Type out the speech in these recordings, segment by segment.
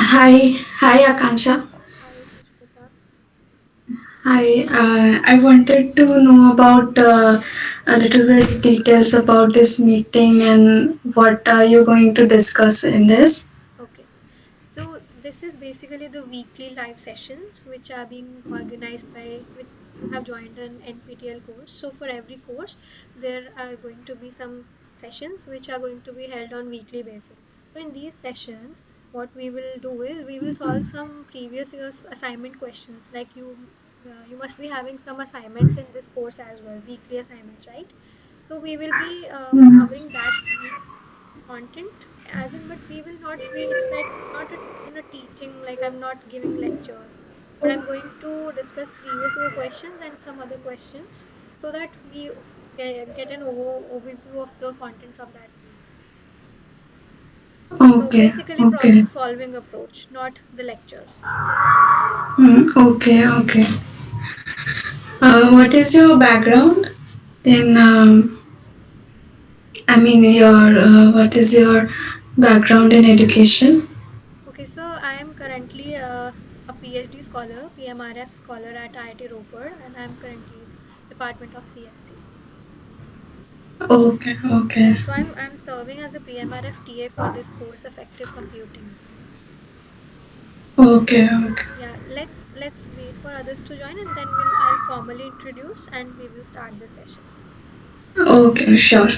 Hi, Akansha. Hi, Pushpita. Hi, I wanted to know about a little bit details about this meeting and what are you going to discuss in this? Okay, so this is basically the weekly live sessions which are being organized by which you have joined an NPTEL course. So for every course, there are going to be some sessions which are going to be held on weekly basis. So in these sessions, what we will do is we will solve some previous year's assignment questions. Like you must be having some assignments in this course as well, weekly assignments, right? So we will be Hmm. covering that week's content as in, but we will not be, it's like not in a teaching, like I'm not giving lectures, but I'm going to discuss previous year questions and some other questions so that we get an overview of the contents of that week. So Okay, basically okay. problem solving approach, not the lectures. Okay. What is your background in, what is your background in education? Okay, so I am currently a PhD scholar, PMRF scholar at IIT Ropar, and I'm currently Department of CSC. Okay, okay. Yeah, so I'm serving as a PMRF TA for this course, Effective Computing. Okay. Yeah, let's wait for others to join and then I'll formally introduce and we will start the session. Okay, sure.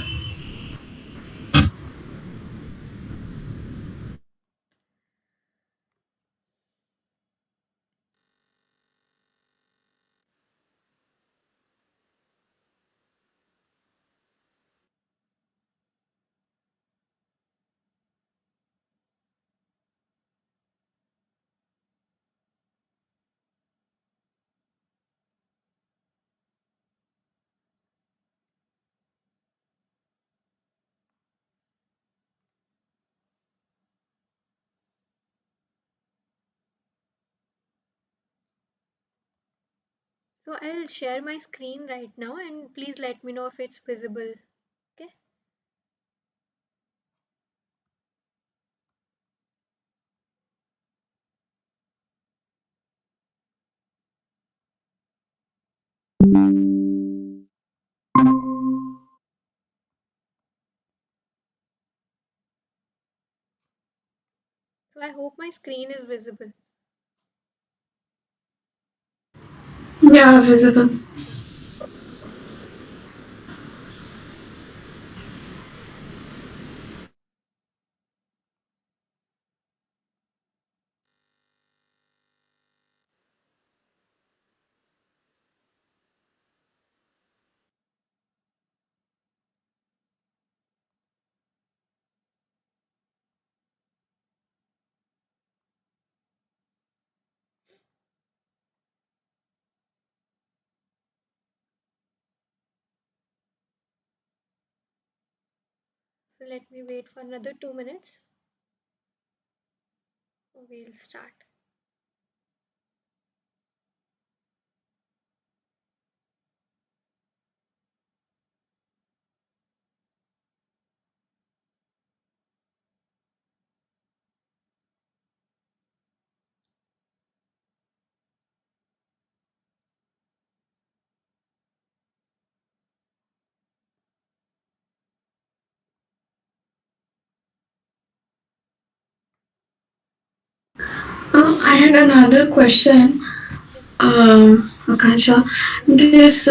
So I'll share my screen right now and please let me know if it's visible. Okay. So I hope my screen is visible. Yeah, visible. So let me wait for another 2 minutes. We'll start. I had another question. Yes. Akansha, this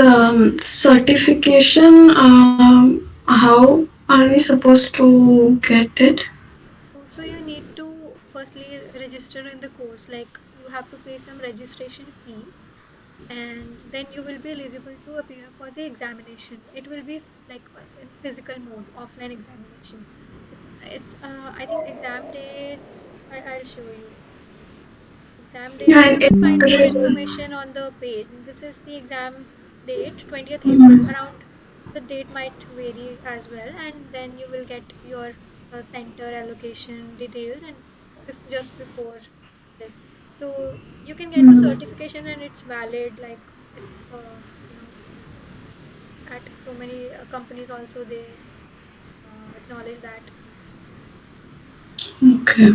certification, how are we supposed to get it? Oh, so you need to firstly register in the course, like you have to pay some registration fee and then you will be eligible to appear for the examination. It will be like in physical mode, offline examination. So it's I think exam dates, I'll show you. Exam dates, you And can find more it, information on the page. This is the exam date, 20th April. mm, Around the date might vary as well, and then you will get your center allocation details and just before this. So you can get the mm, certification and it's valid, like it's you know at so many companies also they acknowledge that. okay.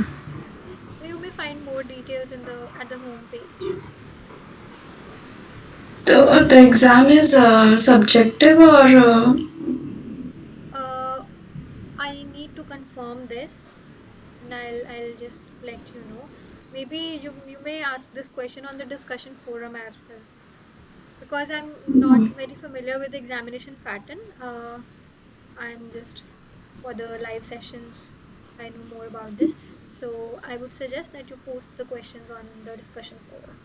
So you may find more details in the at the home page. The exam is subjective or Uh, I need to confirm this, and I'll just let you know. Maybe you may ask this question on the discussion forum as well, because I'm not very familiar with the examination pattern. I'm just for the live sessions. I know more about this, so I would suggest that you post the questions on the discussion forum.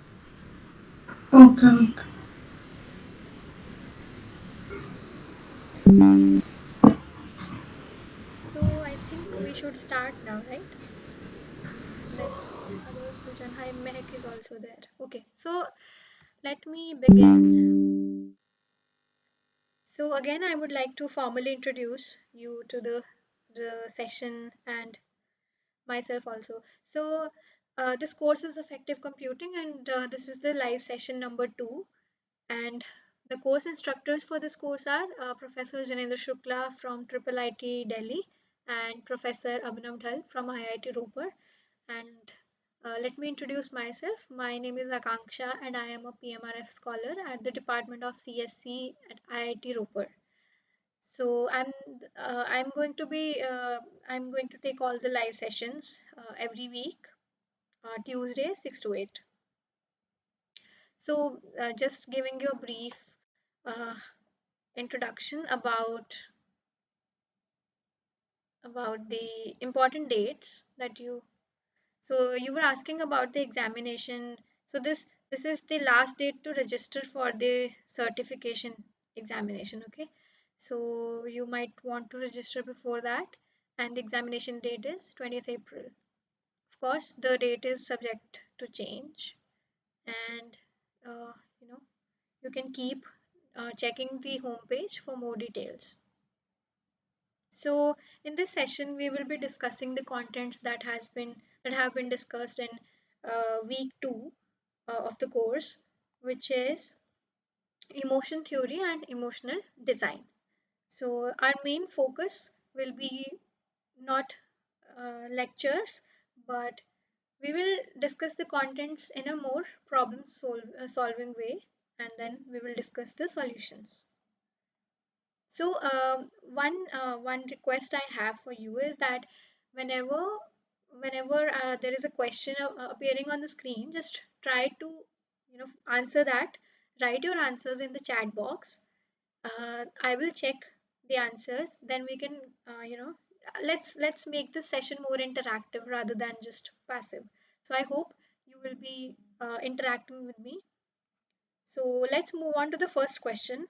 okay. So I think we should start now, right? Let others to join. Hi, Mehak is also there. Okay, so let me begin. So again, I would like to formally introduce you to the session and myself also. So this course is Effective Computing, and this is the live session number 2. And the course instructors for this course are Professor Janendra Shukla from Triple IT Delhi and Professor Abhinav Dhal from IIT Ropar. And let me introduce myself. My name is Akanksha, and I am a PMRF scholar at the Department of CSC at IIT Ropar. So I'm going to be I'm going to take all the live sessions every week, Tuesday 6 to 8. So just giving you a brief uh, introduction about the important dates that you. So you were asking about the examination. So this is the last date to register for the certification examination. Okay, so you might want to register before that, and the examination date is 20th April. Of course, the date is subject to change, and uh, you know you can keep checking the homepage for more details. So in this session, we will be discussing the contents that have been discussed in week 2 of the course, which is emotion theory and emotional design. So our main focus will be not lectures, but we will discuss the contents in a more solving way, and then we will discuss the solutions. So one request I have for you is that whenever there is a question appearing on the screen, just try to answer that. Write your answers in the chat box. I will check the answers. Then we can let's make this session more interactive rather than just passive. So I hope you will be interacting with me. So let's move on to the first question.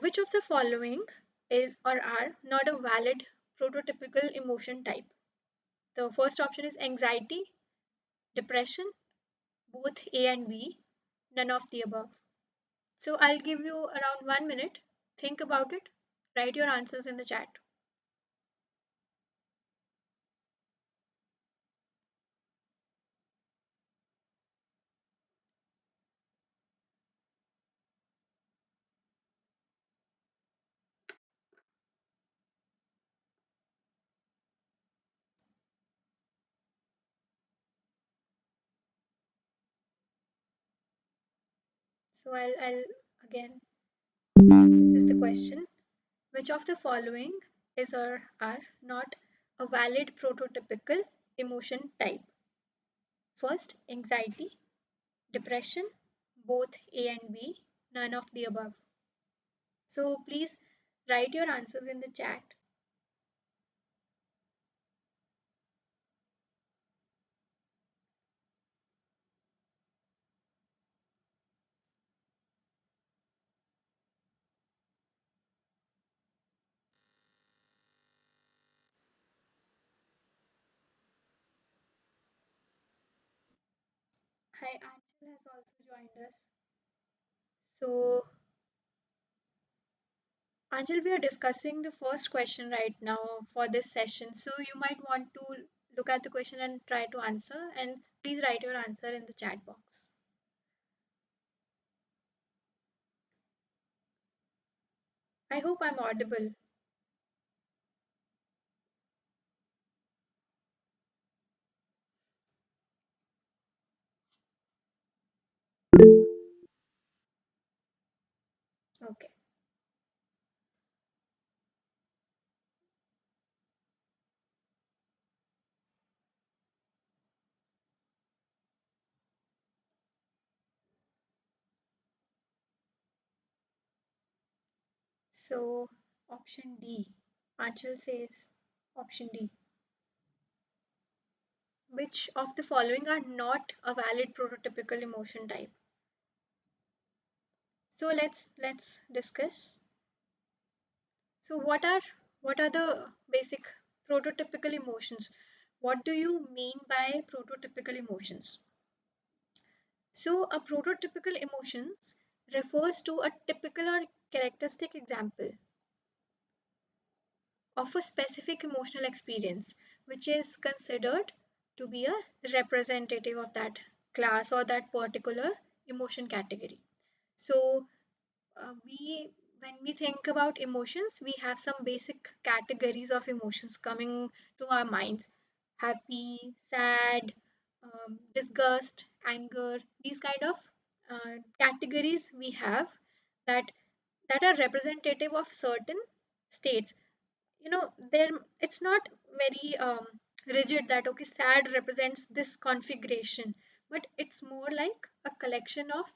Which of the following is or are not a valid prototypical emotion type? The first option is anxiety, depression, both A and B, none of the above. So I'll give you around 1 minute. Think about it. Write your answers in the chat. So I'll again, this is the question. Which of the following is or are not a valid prototypical emotion type? First, anxiety, depression, both A and B, none of the above. So please write your answers in the chat. Hi, Anshul has also joined us. So, Anshul, we are discussing the first question right now for this session. So, you might want to look at the question and try to answer. And please write your answer in the chat box. I hope I'm audible. So option D. Achal says option D. Which of the following are not a valid prototypical emotion type? So let's discuss. So what are the basic prototypical emotions? What do you mean by prototypical emotions? So a prototypical emotions refers to a typical or characteristic example of a specific emotional experience which is considered to be a representative of that class or that particular emotion category. So we when we think about emotions, we have some basic categories of emotions coming to our minds: happy, sad, disgust, anger. These kind of categories we have that that are representative of certain states. There it's not very rigid that okay, sad represents this configuration, but it's more like a collection of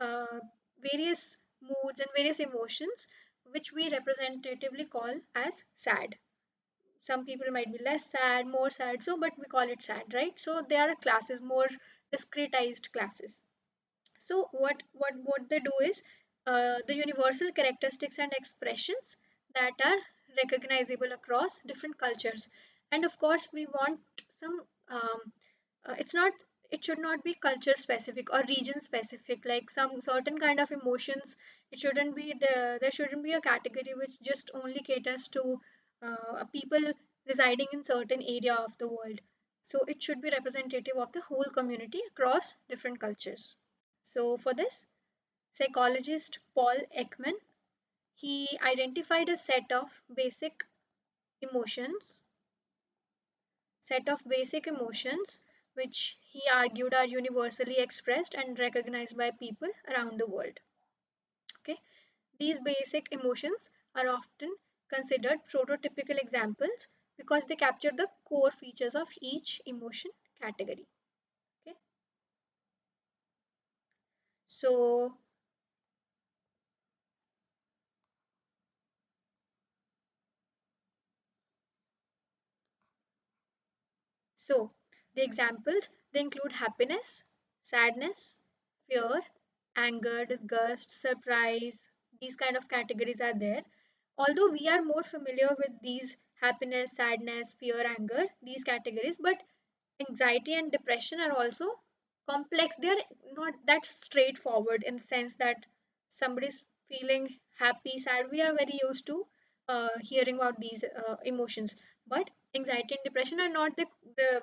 uh, various moods and various emotions which we representatively call as sad. Some people might be less sad, more sad, so but we call it sad, right? So there are classes, more discretized classes. So what they do is the universal characteristics and expressions that are recognizable across different cultures. And of course we want some it's not it should not be culture specific or region specific, like some certain kind of emotions. It shouldn't be there shouldn't be a category which just only caters to people residing in certain area of the world. So it should be representative of the whole community across different cultures. So for this, psychologist Paul Ekman, he identified a emotions, set of basic emotions which he argued are universally expressed and recognized by people around the world. Okay, these basic emotions are often considered prototypical examples because they capture the core features of each emotion category. Okay, so So, the examples they include happiness, sadness, fear, anger, disgust, surprise. These kind of categories are there. Although we are more familiar with these happiness, sadness, fear, anger, these categories, but anxiety and depression are also complex. They're not that straightforward in the sense that somebody's feeling happy, sad. We are very used to hearing about these emotions, but anxiety and depression are not the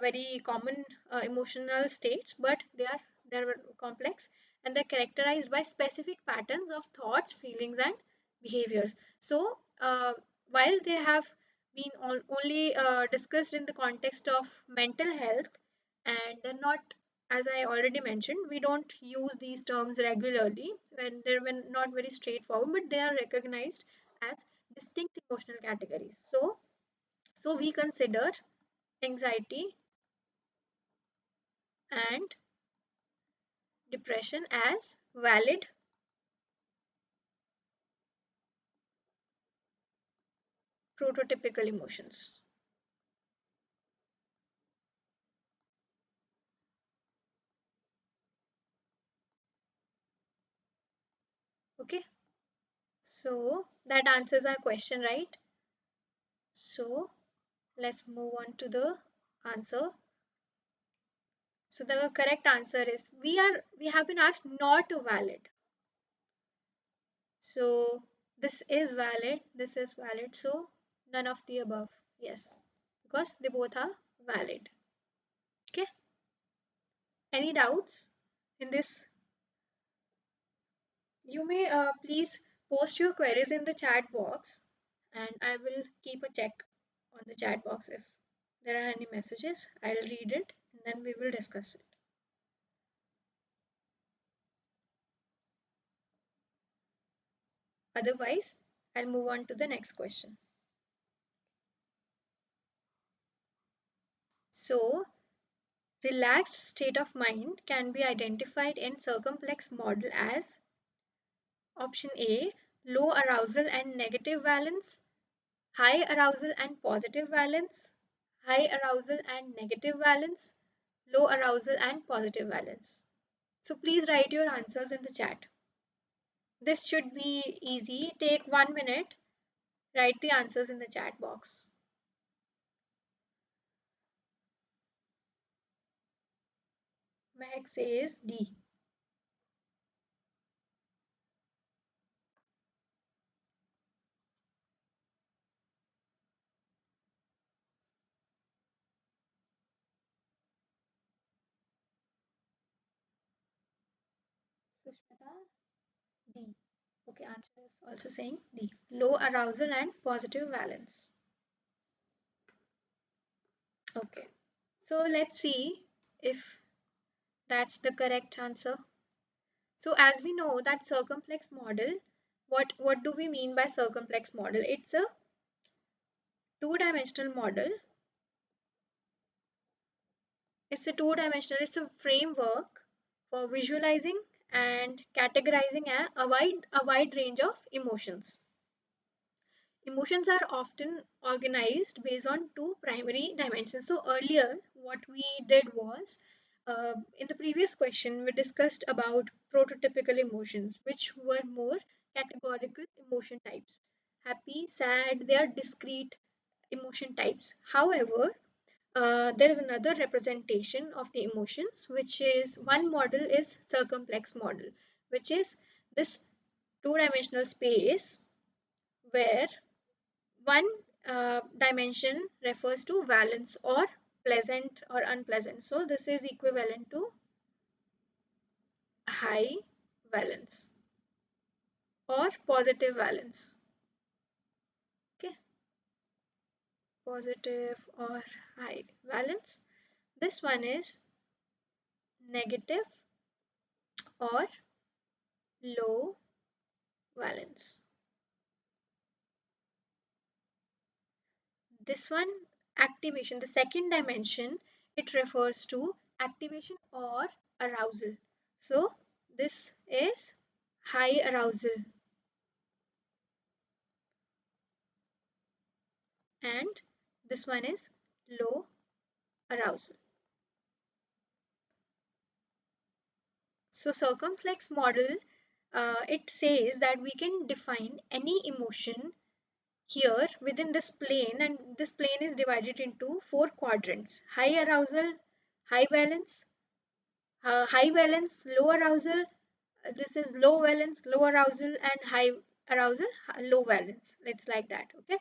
very common emotional states, but they're complex, and they're characterized by specific patterns of thoughts, feelings, and behaviors. So while they have been only discussed in the context of mental health, and they're not, as I already mentioned, we don't use these terms regularly when they're not very straightforward, but they are recognized as distinct emotional categories. So we consider anxiety and depression as valid prototypical emotions. Okay, so that answers our question, right? So let's move on to the answer. So the correct answer is we have been asked not valid. So this is valid. So none of the above. Yes, because they both are valid. Okay. Any doubts in this? You may please post your queries in the chat box, and I will keep a check on the chat box. If there are any messages, I'll read it and then we will discuss it. Otherwise, I'll move on to the next question. So, relaxed state of mind can be identified in circumplex model as option A, low arousal and negative valence, high arousal and positive valence, high arousal and negative valence, low arousal and positive valence. So please write your answers in the chat. This should be easy. Take 1 minute, write the answers in the chat box. Meg says D. Sushmita, D. Okay, answer is also saying D. Low arousal and positive valence. Okay. So let's see if that's the correct answer. So as we know that circumplex model, what do we mean by circumplex model? It's a two-dimensional model. It's a framework for visualizing and categorizing a wide range of emotions. Emotions are often organized based on two primary dimensions. So earlier, what we did was, in the previous question, we discussed about prototypical emotions, which were more categorical emotion types. Happy, sad, they are discrete emotion types. However, there is another representation of the emotions, which is one model is circumplex model, which is this two-dimensional space where one dimension refers to valence or pleasant or unpleasant. So this is equivalent to high valence or positive valence. Okay, positive or high valence. This one is negative or low valence. This one, activation, the second dimension, it refers to activation or arousal. So this is high arousal and this one is low arousal. So circumflex model, it says that we can define any emotion here within this plane, and this plane is divided into four quadrants: high arousal, high valence, high valence, low arousal, this is low valence, low arousal, and high arousal, low valence. It's like that. Okay.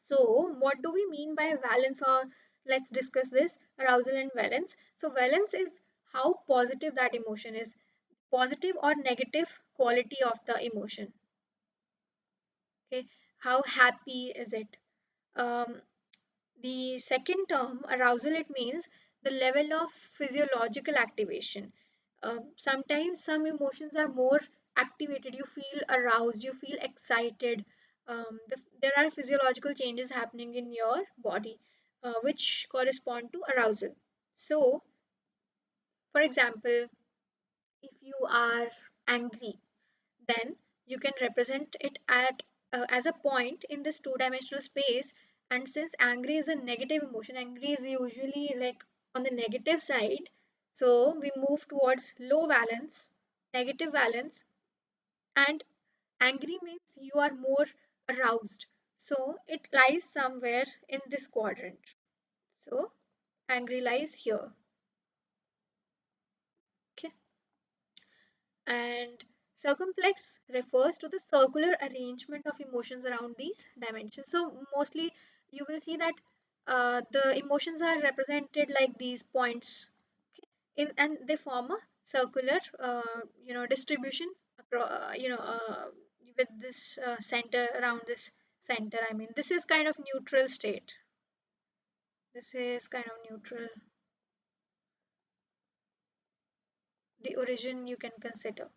So, what do we mean by valence, or let's discuss this arousal and valence. So, valence is how positive that emotion is, positive or negative quality of the emotion. Okay, how happy is it? Um, the second term, arousal, it means the level of physiological activation. Sometimes some emotions are more activated, you feel aroused, you feel excited. There are physiological changes happening in your body which correspond to arousal. So, for example, if you are angry, then you can represent it at as a point in this two-dimensional space. And since angry is a negative emotion, angry is usually like on the negative side, so we move towards low valence, negative valence. And angry means you are more aroused, so it lies somewhere in this quadrant. So angry lies here. Okay. And circumplex refers to the circular arrangement of emotions around these dimensions. So mostly you will see that the emotions are represented like these points, okay, and they form a circular distribution across, with this center around this center. I mean, this is kind of neutral state. This is kind of neutral, the origin you can consider.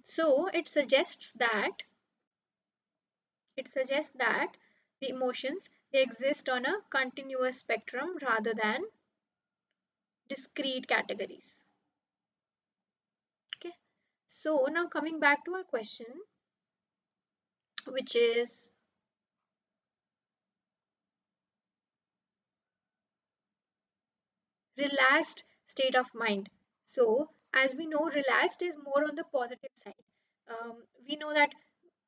So it suggests that the emotions, they exist on a continuous spectrum rather than discrete categories. Okay. So now coming back to our question, which is relaxed state of mind. So as we know, relaxed is more on the positive side. We know that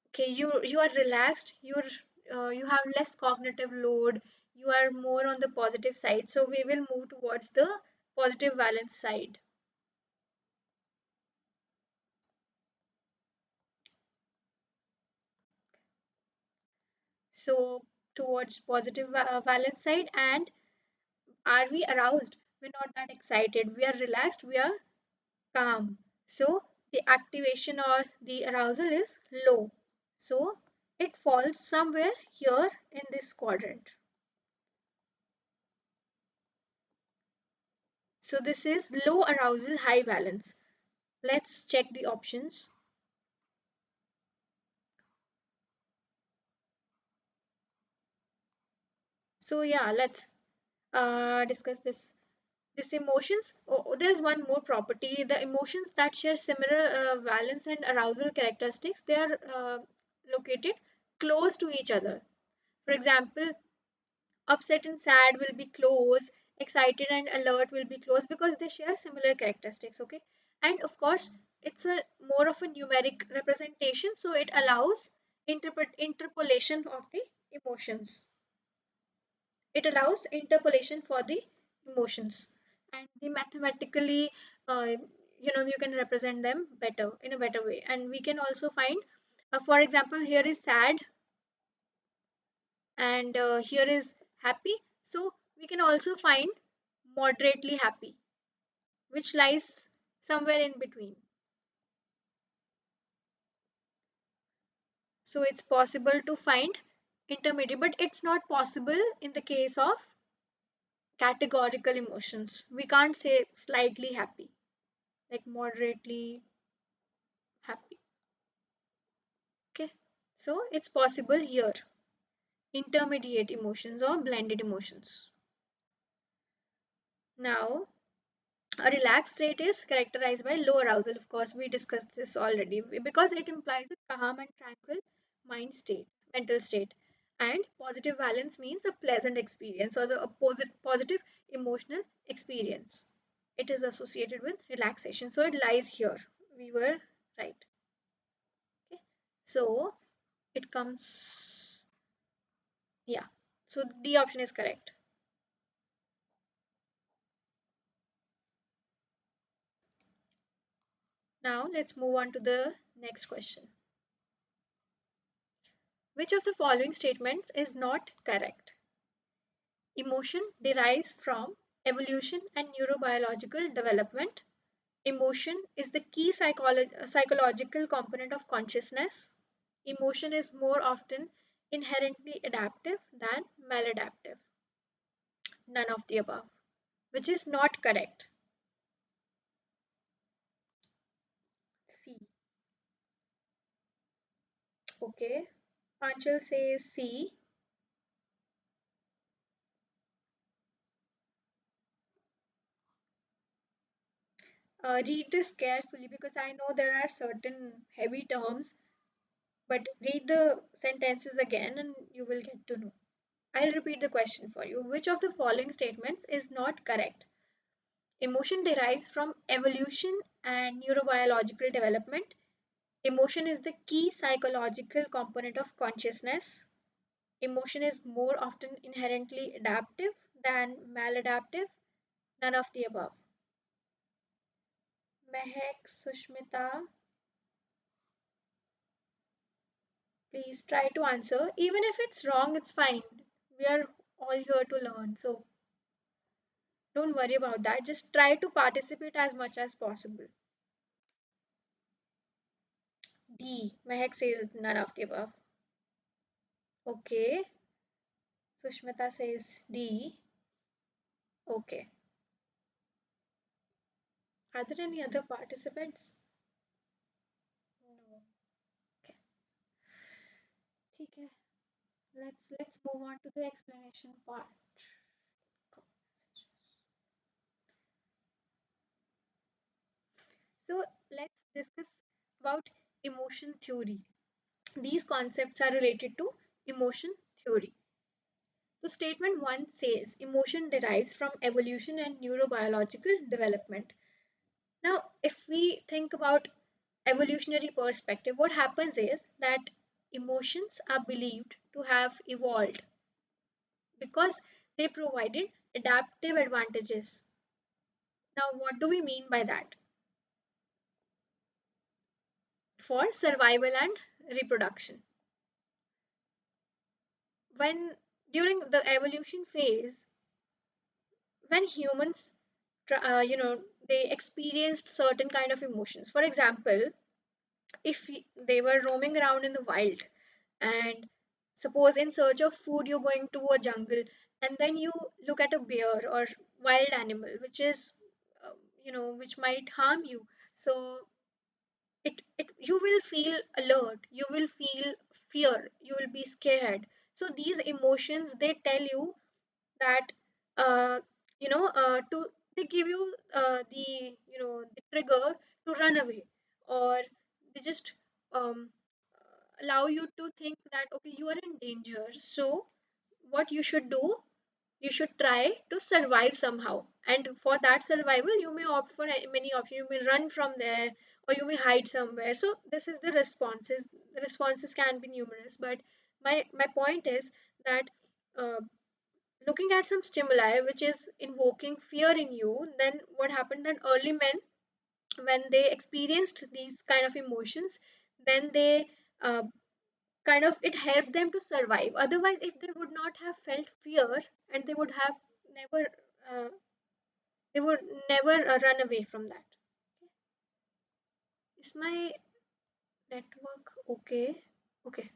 okay, you are relaxed, you have less cognitive load, you are more on the positive side. So we will move towards the positive valence side. So towards positive valence side. And are we aroused? We're not that excited. We are relaxed. We are calm. So the activation or the arousal is low. So it falls somewhere here in this quadrant. So this is low arousal, high valence. Let's check the options. So yeah, let's discuss this emotions. There's one more property. The emotions that share similar valence and arousal characteristics, they are located close to each other. For example, upset and sad will be close, excited and alert will be close because they share similar characteristics. Okay, and of course, it's a more of a numeric representation, so it allows interpolation of the emotions. It allows interpolation for the emotions, and the mathematically, uh, you can represent them better in a better way. And we can also find, for example, here is sad, and here is happy. So we can also find moderately happy, which lies somewhere in between. So it's possible to find intermediate, but it's not possible in the case of categorical emotions. We can't say slightly happy, like moderately happy. Okay, so it's possible here, intermediate emotions or blended emotions. Now, a relaxed state is characterized by low arousal. Of course, we discussed this already because it implies a calm and tranquil mind state, mental state. And positive valence means a pleasant experience or the opposite positive emotional experience. It is associated with relaxation. So it lies here. We were right. Okay. So it comes, yeah. So D option is correct. Now let's move on to the next question. Which of the following statements is not correct? Emotion derives from evolution and neurobiological development. Emotion is the key psychological component of consciousness. Emotion is more often inherently adaptive than maladaptive. None of the above, which is not correct. C. Okay. Anchal says C. Read this carefully because I know there are certain heavy terms, but read the sentences again and you will get to know. I'll repeat the question for you. Which of the following statements is not correct? Emotion derives from evolution and neurobiological development. Emotion is the key psychological component of consciousness. Emotion is more often inherently adaptive than maladaptive. None of the above. Mehak, Sushmita, please try to answer. Even if it's wrong, it's fine. We are all here to learn. So don't worry about that. Just try to participate as much as possible. D. Mehak says none of the above. Okay. Sushmita says D. Okay. Are there any other participants? No. Okay. ठीक है. Let's move on to the explanation part. So let's discuss. about emotion theory. These concepts are related to emotion theory. So, statement 1 says emotion derives from evolution and neurobiological development. Now, if we think about evolutionary perspective, what happens is that emotions are believed to have evolved because they provided adaptive advantages. Now, what do we mean by that? For survival and reproduction. When during the evolution phase, when humans, they experienced certain kind of emotions. For example, if they were roaming around in the wild, and suppose in search of food you're going to a jungle, and then you look at a bear or wild animal which is which might harm you, so it you will feel alert, you will feel fear, you will be scared. So these emotions, they tell you that uh, to they give you the trigger to run away, or they just um, allow you to think that okay, you are in danger. So what you should do, you should try to survive somehow, and for that survival you may opt for many options. You may run from there, or you may hide somewhere. So this is the responses can be numerous, but my point is that uh, looking at some stimuli which is invoking fear in you, then what happened that early men, when they experienced these kind of emotions, then they uh, kind of it helped them to survive. Otherwise, if they would not have felt fear, and never uh, they would never run away from that. Is my network okay? Okay.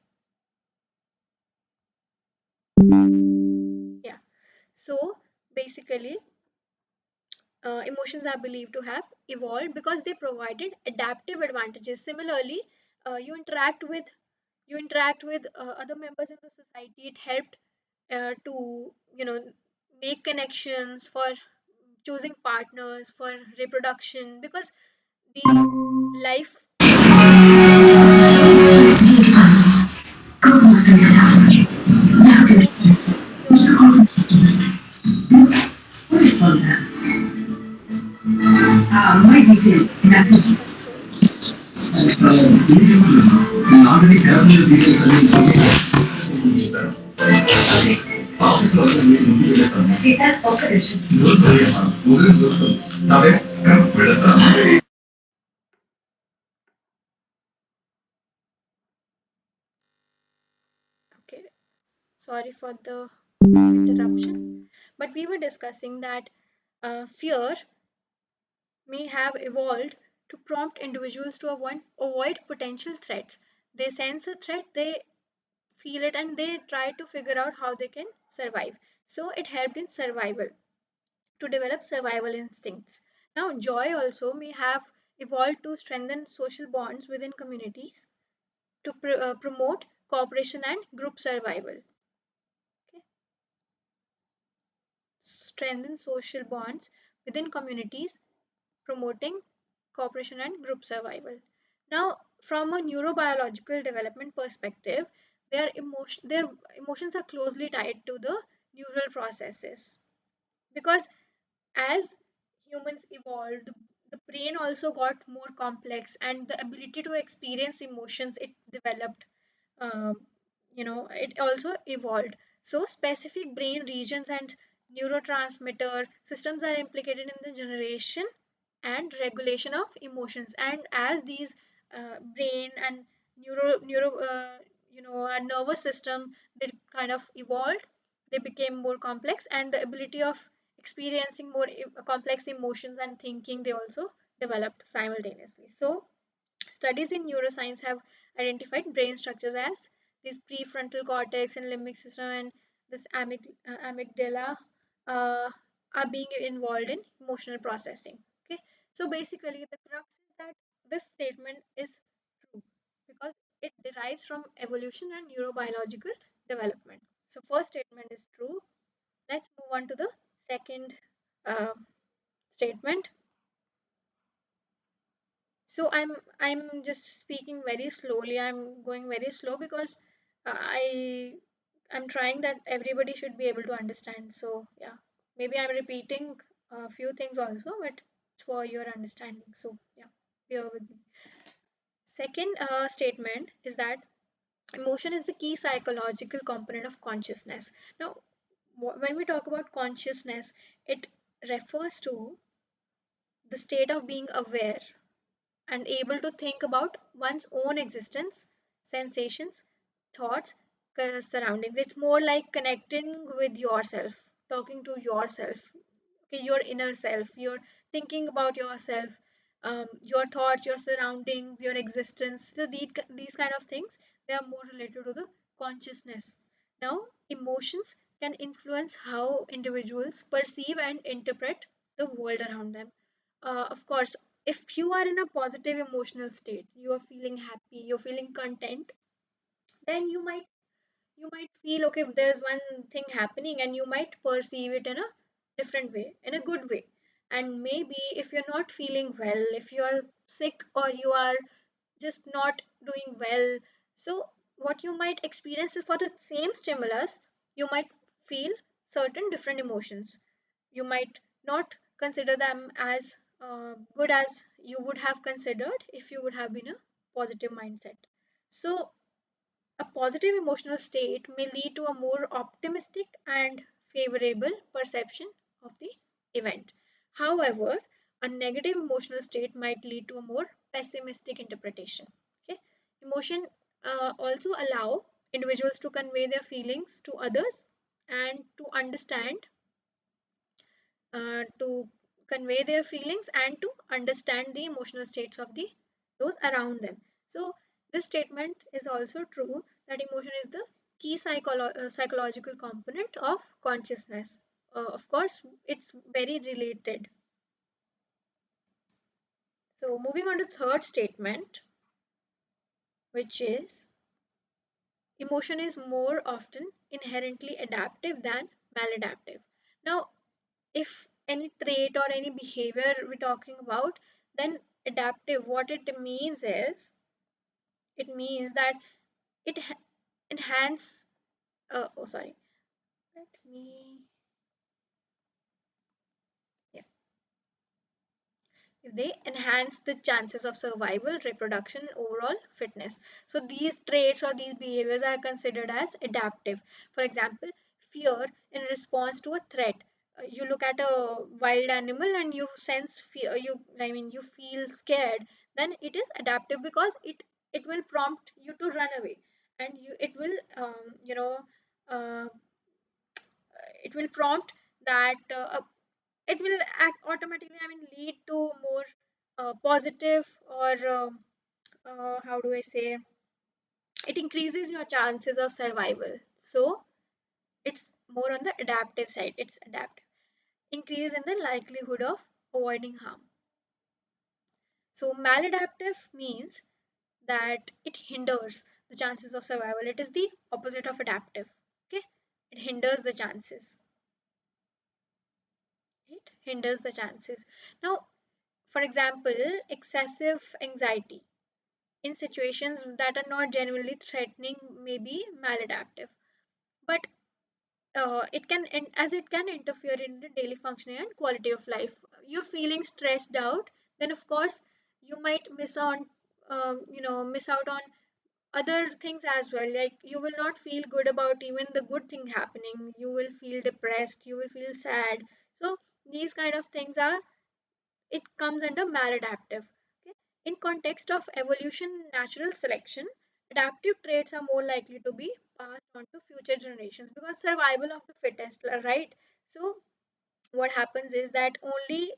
Yeah. So basically, emotions are believed to have evolved because they provided adaptive advantages. Similarly, you interact with other members in the society. It helped to make connections for choosing partners for reproduction, because the life so your network control. Okay, sorry for the interruption, but we were discussing that fear may have evolved to prompt individuals to avoid potential threats. They sense a threat, they feel it, and they try to figure out how they can survive. So it helped in survival, to develop survival instincts. Now, joy also may have evolved to strengthen social bonds within communities, to promote cooperation and group survival. Okay? Strengthen social bonds within communities, promoting cooperation and group survival. Now, from a neurobiological development perspective, their emotions are closely tied to the neural processes, because as humans evolved, the brain also got more complex, and the ability to experience emotions, it developed. Um, it also evolved. So, specific brain regions and neurotransmitter systems are implicated in the generation and regulation of emotions. And as these brain and our nervous system, they kind of evolved, they became more complex, and the ability of experiencing more complex emotions and thinking, they also developed simultaneously. So studies in neuroscience have identified brain structures as this prefrontal cortex and limbic system and this amygdala uh, are being involved in emotional processing. Okay, so basically the crux is that this statement is true because it derives from evolution and neurobiological development. So first statement is true. Let's move on to the second uh, statement. So I'm just speaking very slowly. I'm going very slow because I'm trying that everybody should be able to understand. So yeah, maybe I'm repeating a few things also, but it's for your understanding. So yeah, bear with me. Second statement is that emotion is the key psychological component of consciousness. Now, when we talk about consciousness, it refers to the state of being aware and able to think about one's own existence, sensations, thoughts, surroundings. It's more like connecting with yourself, talking to yourself, okay, your inner self. You're thinking about yourself, your thoughts, your surroundings, your existence. So these kind of things, they are more related to the consciousness. Now, emotions can influence how individuals perceive and interpret the world around them. Of course, if you are in a positive emotional state, you are feeling happy, you're feeling content, then you might feel okay if there's one thing happening, and you might perceive it in a different way, in a good way. And maybe if you're not feeling well, if you're sick, or you are just not doing well, so what you might experience is, for the same stimulus, you might feel certain different emotions. You might not consider them as good as you would have considered if you would have been a positive mindset. So a positive emotional state may lead to a more optimistic and favorable perception of the event. However, a negative emotional state might lead to a more pessimistic interpretation. Okay? Emotion also allow individuals to convey their feelings to others and to understand, to convey their feelings and to understand the emotional states of the those around them. So this statement is also true that emotion is the key psychological component of consciousness. Of course, it's very related. So moving on to third statement, which is emotion is more often inherently adaptive than maladaptive. Now, if any trait or any behavior we're talking about, then adaptive, what it means is, it means that it enhance, oh sorry, let me, yeah, if they enhance the chances of survival, reproduction, and overall fitness. So these traits or these behaviors are considered as adaptive. For example, fear in response to a threat. You look at a wild animal and you sense fear. You feel scared. Then it is adaptive because it will prompt you to run away, and it will uh, it will prompt that it will act automatically, I mean, lead to more positive, or how do I say, it increases your chances of survival. So it's more on the adaptive side. It's adaptive. Increase in the likelihood of avoiding harm. So maladaptive means that it hinders the chances of survival. It is the opposite of adaptive. Okay, it hinders the chances. It hinders the chances. Now, for example, excessive anxiety in situations that are not genuinely threatening may be maladaptive, but as it can interfere in the daily functioning and quality of life. You're feeling stressed out, then of course you might miss out on other things as well. Like, you will not feel good about even the good thing happening. You will feel depressed, you will feel sad. So these kind of things are, it comes under maladaptive. Okay? In context of evolution, natural selection, adaptive traits are more likely to be passed on to future generations because survival of the fittest, right? So what happens is that only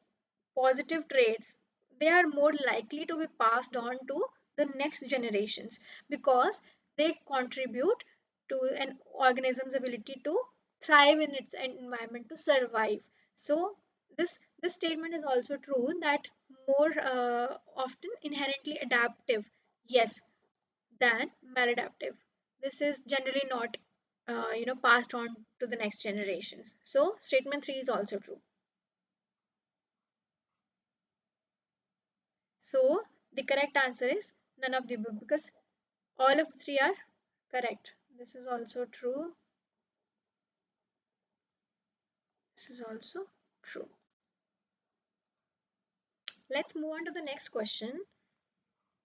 positive traits, they are more likely to be passed on to the next generations because they contribute to an organism's ability to thrive in its environment, to survive. So this statement is also true that more often inherently adaptive, yes, than maladaptive. This is generally not passed on to the next generations. So statement 3 is also true. So The correct answer is none of the above because all of the three are correct. This is also true. This is also true. Let's move on to the next question.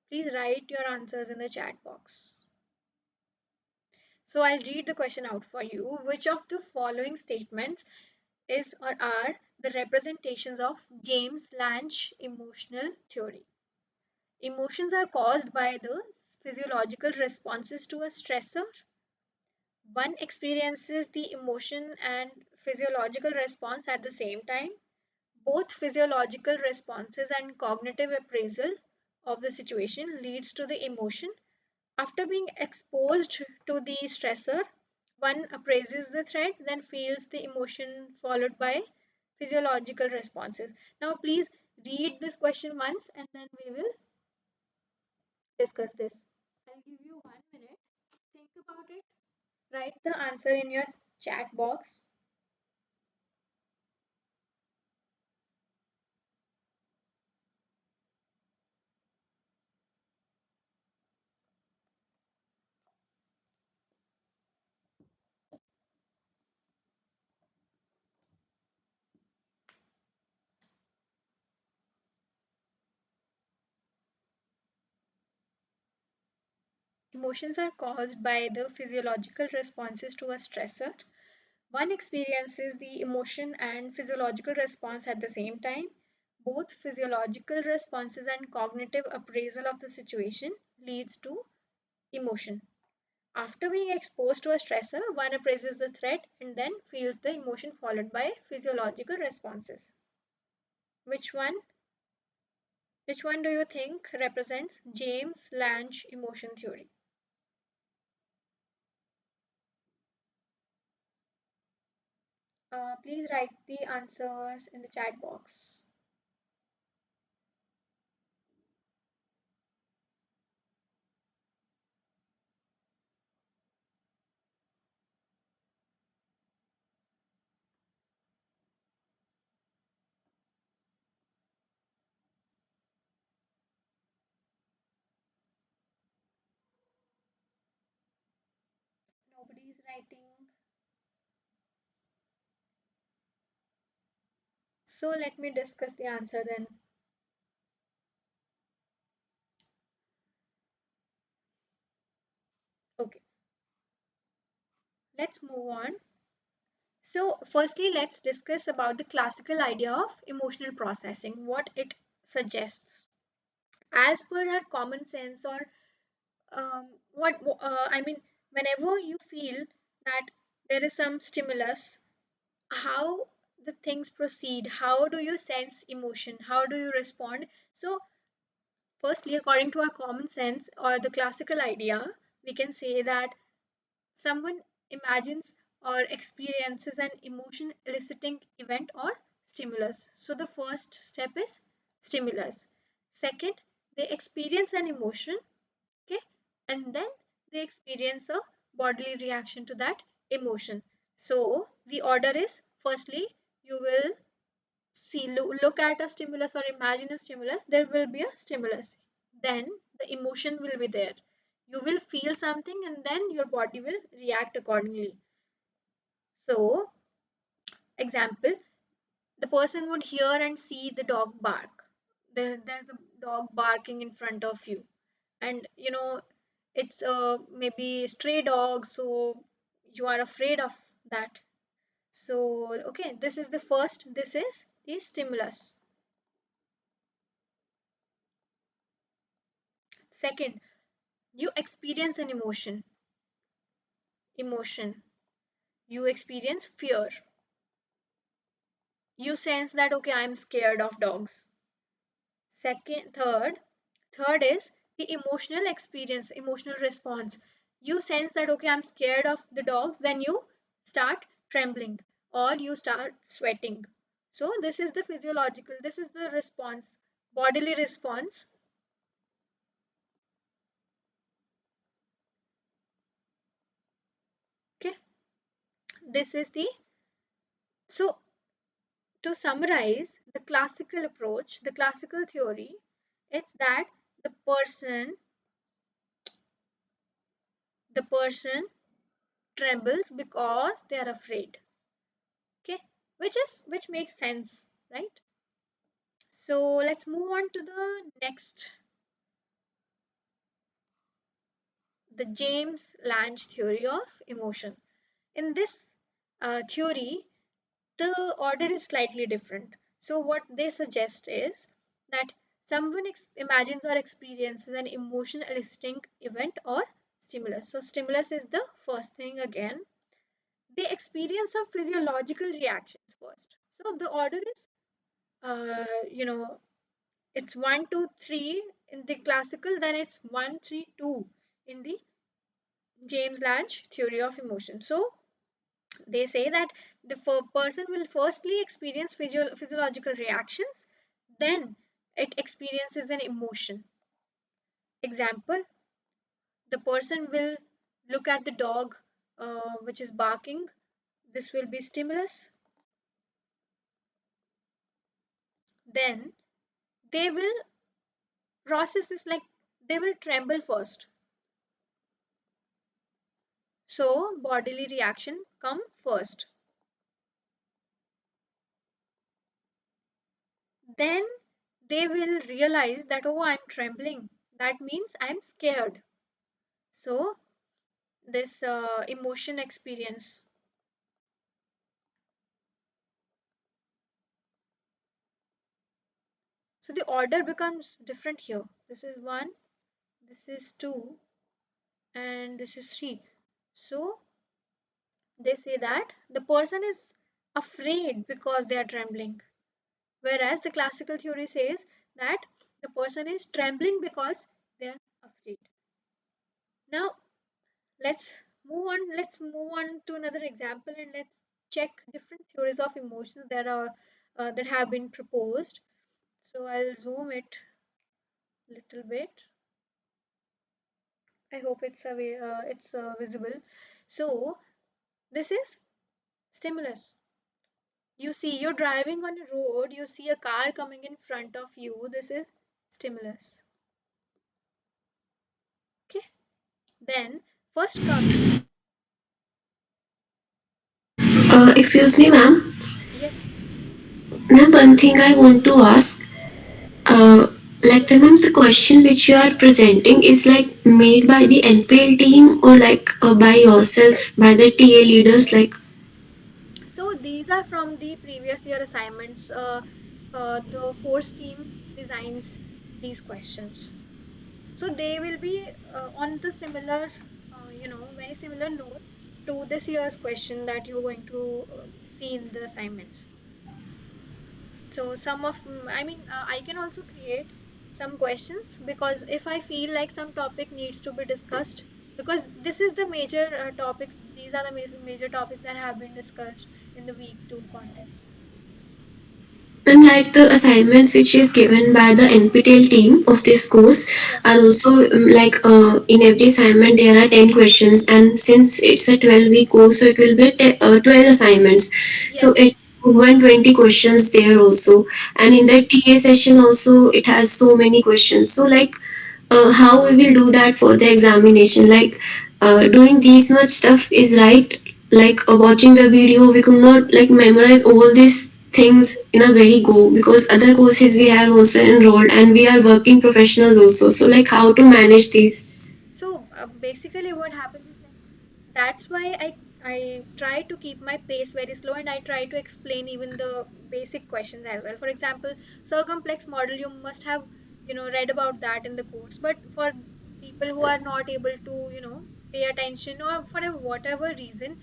Please write your answers in the chat box. So I'll read the question out for you. Which of the following statements is or are the representations of James Lange emotional theory? Emotions are caused by the physiological responses to a stressor. One experiences the emotion and physiological response at the same time. Both physiological responses and cognitive appraisal of the situation leads to the emotion. After being exposed to the stressor, one appraises the threat, then feels the emotion followed by physiological responses. Now, please read this question once and then we will discuss this. I'll give you 1 minute. Think about it. Write the answer in your chat box. Emotions are caused by the physiological responses to a stressor. One experiences the emotion and physiological response at the same time. Both physiological responses and cognitive appraisal of the situation leads to emotion. After being exposed to a stressor, one appraises the threat and then feels the emotion followed by physiological responses. Which one? Which one do you think represents James Lange emotion theory? Please write the answers in the chat box. Nobody is writing. So let me discuss the answer then. Okay, let's move on. So, firstly, let's discuss about the classical idea of emotional processing, what it suggests. As per our common sense, or what I mean, whenever you feel that there is some stimulus, how the things proceed, how do you sense emotion, how do you respond? So, firstly, according to our common sense or the classical idea, we can say that someone imagines or experiences an emotion eliciting event or stimulus. So the first step is stimulus. Second, they experience an emotion, okay, and then they experience a bodily reaction to that emotion. So the order is firstly, you will see, look at a stimulus or imagine a stimulus, there will be a stimulus. Then the emotion will be there. You will feel something and then your body will react accordingly. So, example, the person would hear and see the dog bark. There's a dog barking in front of you. And it's maybe stray dog, so you are afraid of that. So, okay, this is the first, this is the stimulus. Second, you experience an emotion. You experience fear. You sense that, okay, I'm scared of dogs. Second, third is the emotional experience, emotional response. You sense that, okay, I'm scared of the dogs, then you start trembling or you start sweating. So this is the physiological, this is the response, bodily response. Okay, this is the, so to summarize the classical approach, the classical theory, it's that the person trembles because they are afraid. Okay, which makes sense, right? So let's move on to the next, the James Lange theory of emotion. In this theory, the order is slightly different. So what they suggest is that someone imagines or experiences an emotion eliciting event or stimulus. So stimulus is the first thing again. They experience some physiological reactions first. So the order is, uh, you know, it's 1, 2, 3 in the classical, then it's 1, 3, 2 in the James Lange theory of emotion. So they say that the person will firstly experience physiological reactions, then it experiences an emotion. Example, the person will look at the dog which is barking. This will be stimulus. Then they will process this like they will tremble first. So bodily reaction come first. Then they will realize that, oh, I'm trembling. That means I'm scared. So this emotion experience. So the order becomes different here. This is 1, this is 2, and this is 3. So they say that the person is afraid because they are trembling. Whereas the classical theory says that the person is trembling because they are afraid. Now let's move on to another example, and let's check different theories of emotions that have been proposed. So I'll zoom it a little bit. I hope it's visible. So this is stimulus. You see, you're driving on a road, you see a car coming in front of you. This is stimulus. Okay. Then first comes, Excuse me, ma'am. yes. Ma'am, one thing I want to ask. Uh, like, ma'am, the question which you are presenting is like made by the NPL team or like by yourself, by the TA leaders. Like, So these are from the previous year assignments. The course team designs these questions. So they will be on the similar, very similar note to this year's question that you're going to see in the assignments. So I can also create some questions, because if I feel like some topic needs to be discussed, because this is the major topics, these are the major topics that have been discussed in the week 2 contents. and like the assignments which is given by the NPTEL team of this course Yeah. are also like in every assignment there are 10 questions, and since it's a 12-week course, so it will be 12 assignments. So Yes. it 120 questions there also, and in Yes. that TA session also it has so many questions. So like how we will do that for the examination, like doing these much stuff is right, like watching the video we could not like memorize all these things in a very go, because other courses we have also enrolled and we are working professionals also, so like how to manage these. So basically, what happens is like that's why I try to keep my pace very slow, and I try to explain even the basic questions as well. For example, circumplex model, you must have read about that in the course. But for people who are not able to pay attention, or for a whatever reason,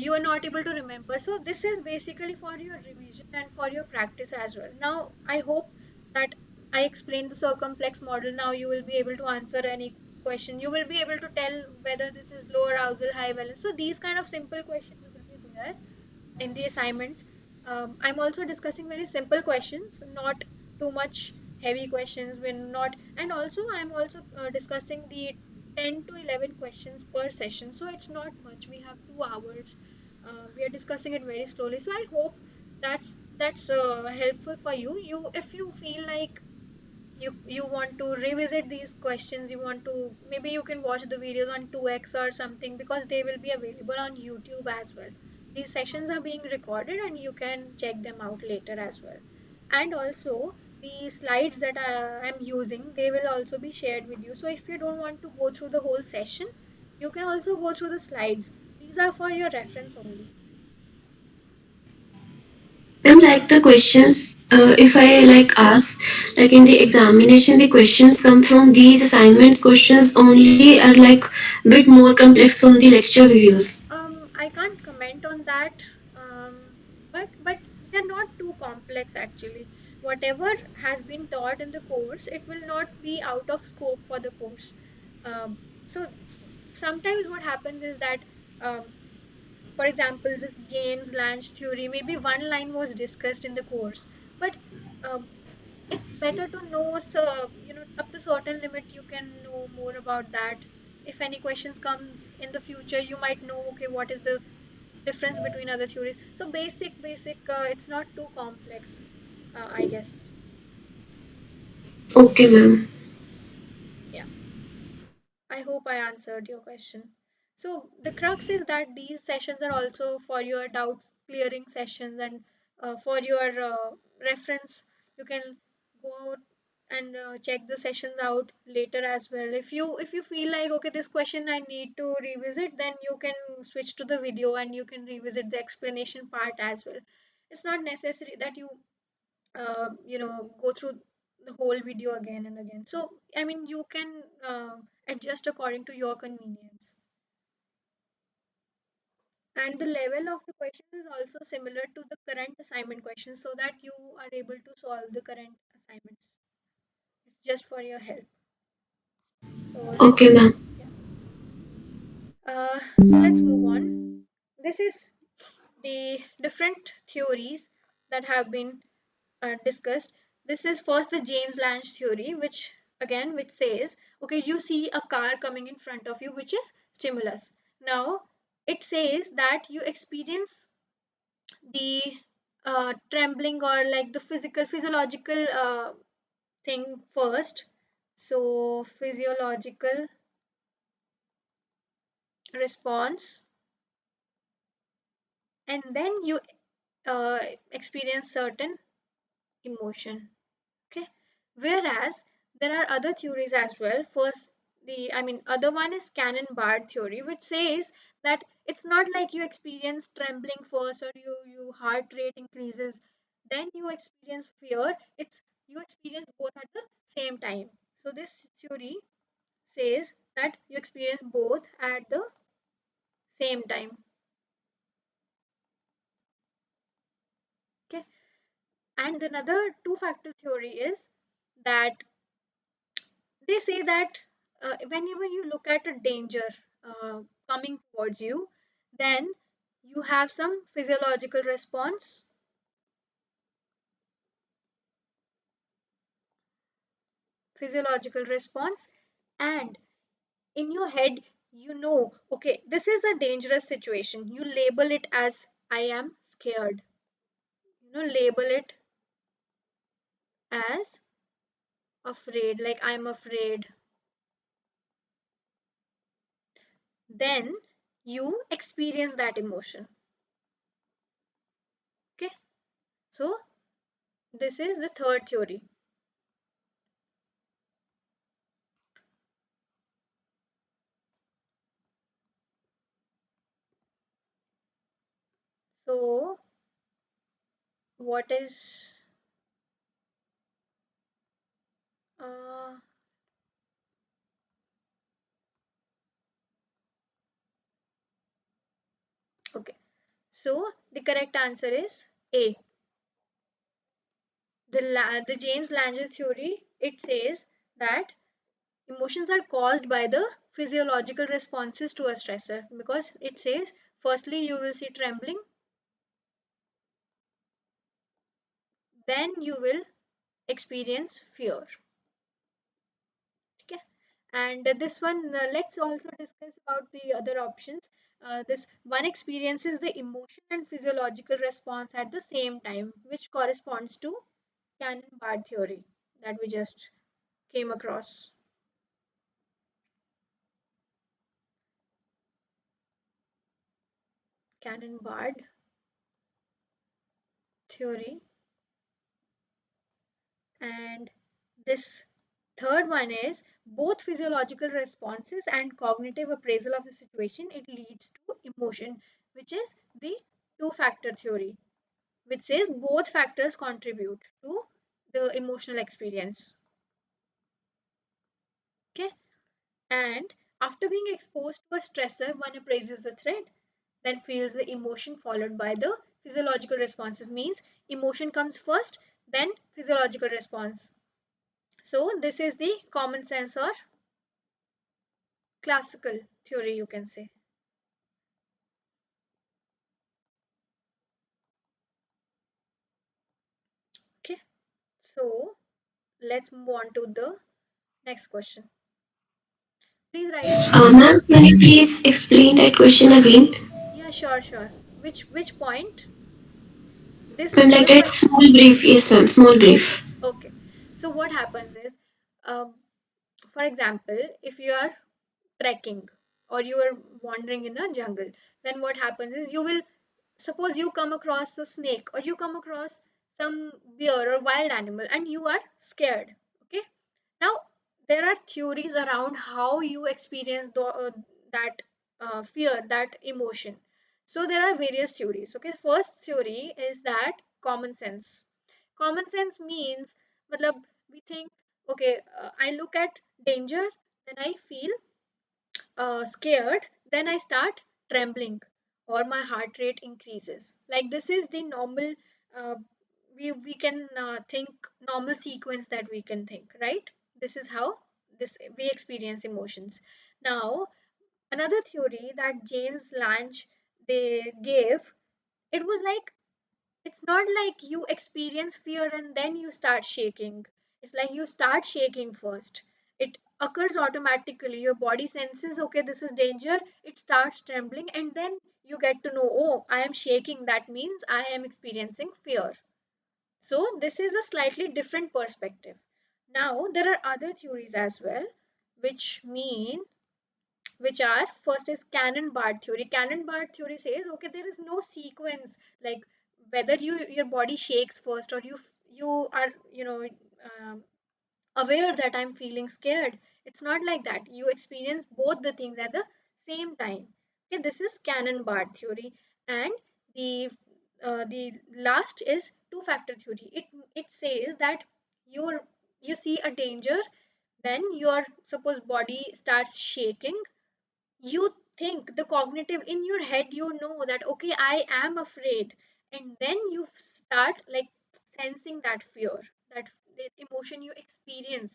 you are not able to remember. So this is basically for your revision and for your practice as well. Now I hope that I explained the circumplex model. Now you will be able to answer any question. You will be able to tell whether this is low arousal, high valence. So these kind of simple questions will be there in the assignments. I'm also discussing very simple questions, not too much heavy questions. We're not, and also I'm also discussing the 10 to 11 questions per session. So it's not much. We have 2 hours. We are discussing it very slowly. So I hope that's helpful for you. If you feel like you want to revisit these questions, you want to, maybe you can watch the videos on 2x or something, because they will be available on YouTube as well. These sessions are being recorded and you can check them out later as well. And also the slides that I'm using, they will also be shared with you. So if you don't want to go through the whole session, you can also go through the slides. These are for your reference only. And like the questions, if I like ask, like in the examination, the questions come from these assignments questions only, are like bit more complex from the lecture videos. I can't comment on that. But they're not too complex actually. Whatever has been taught in the course, it will not be out of scope for the course. So sometimes what happens is that, um, for example, this James Lange theory, maybe one line was discussed in the course, but um, it's better to know, so up to certain limit you can know more about that. If any questions comes in the future, you might know, okay, what is the difference between other theories. So basic, it's not too complex, I guess. Okay, ma'am. Yeah, I hope I answered your question. So the crux is that these sessions are also for your doubt clearing sessions, and for your reference. You can go out and check the sessions out later as well. If you feel like, okay, this question I need to revisit, then you can switch to the video and you can revisit the explanation part as well. It's not necessary that you go through the whole video again and again. So I mean, you can adjust according to your convenience. And the level of the questions is also similar to the current assignment questions, so that you are able to solve the current assignments. It's just for your help. So Okay, let's, ma'am. yeah. So let's move on. This is the different theories that have been discussed. This is first the James Lange theory, which says, okay, you see a car coming in front of you, which is stimulus. Now it says that you experience the trembling, or like the physiological thing first. So physiological response, and then you experience certain emotion. Okay. Whereas there are other theories as well. First, other one is Cannon Bard theory, which says that it's not like you experience trembling first, or you heart rate increases, then you experience fear. It's you experience both at the same time. So this theory says that you experience both at the same time. Okay. And another two-factor theory is that they say that whenever you look at a danger coming towards you, then you have some physiological response, and in your head, okay, this is a dangerous situation. You label it as I am scared. Label it as afraid, like I'm afraid. Then you experience that emotion. Okay, so this is the third theory. So what is uh, okay, so the correct answer is A. The James Lange theory, it says that emotions are caused by the physiological responses to a stressor, because it says firstly you will see trembling, then you will experience fear. Okay. And this one, let's also discuss about the other options. This one experiences the emotion and physiological response at the same time, which corresponds to Cannon Bard theory that we just came across? Cannon-Bard theory. And this third one is both physiological responses and cognitive appraisal of the situation. It leads to emotion, which is the two-factor theory, which says both factors contribute to the emotional experience. Okay. And after being exposed to a stressor, one appraises the threat, then feels the emotion followed by the physiological responses. Means emotion comes first, then physiological response. So this is the common sense or classical theory, you can say. Okay, so let's move on to the next question. Please write down. Ma'am, can you please explain that question again? Yeah, sure, sure. Which point? This Ma'am, like the that first. small brief. Yes, ma'am, small Okay, brief. okay. So what happens is, um, for example, if you are trekking or you are wandering in a jungle, then what happens is you will suppose you come across a snake or you come across some bear or wild animal and you are scared. Okay, now there are theories around how you experience that fear, that emotion. So there are various theories. Okay, first theory is that common sense. Common sense means matlab, we think, okay, I look at danger, then I feel scared, then I start trembling or my heart rate increases. Like this is the normal, uh, we can think normal sequence that we can think, right? This is how this we experience emotions. Now, another theory that James Lange they gave, it was like it's not like you experience fear and then you start shaking. It's like you start shaking first. It occurs automatically. Your body senses, okay, this is danger. It starts trembling, and then you get to know, oh, I am shaking. That means I am experiencing fear. So, this is a slightly different perspective. Now, there are other theories as well, which mean which are first is canon bard theory. Canon bard theory says okay, there is no sequence like whether your body shakes first or you are um, aware that I'm feeling scared. It's not like that. You experience both the things at the same time. Okay, this is canon bard theory. And the last is two factor theory. It says that you you see a danger, then your suppose body starts shaking. You think the cognitive in your head, you know that okay, I am afraid, and then you start like sensing that fear, that the emotion you experience.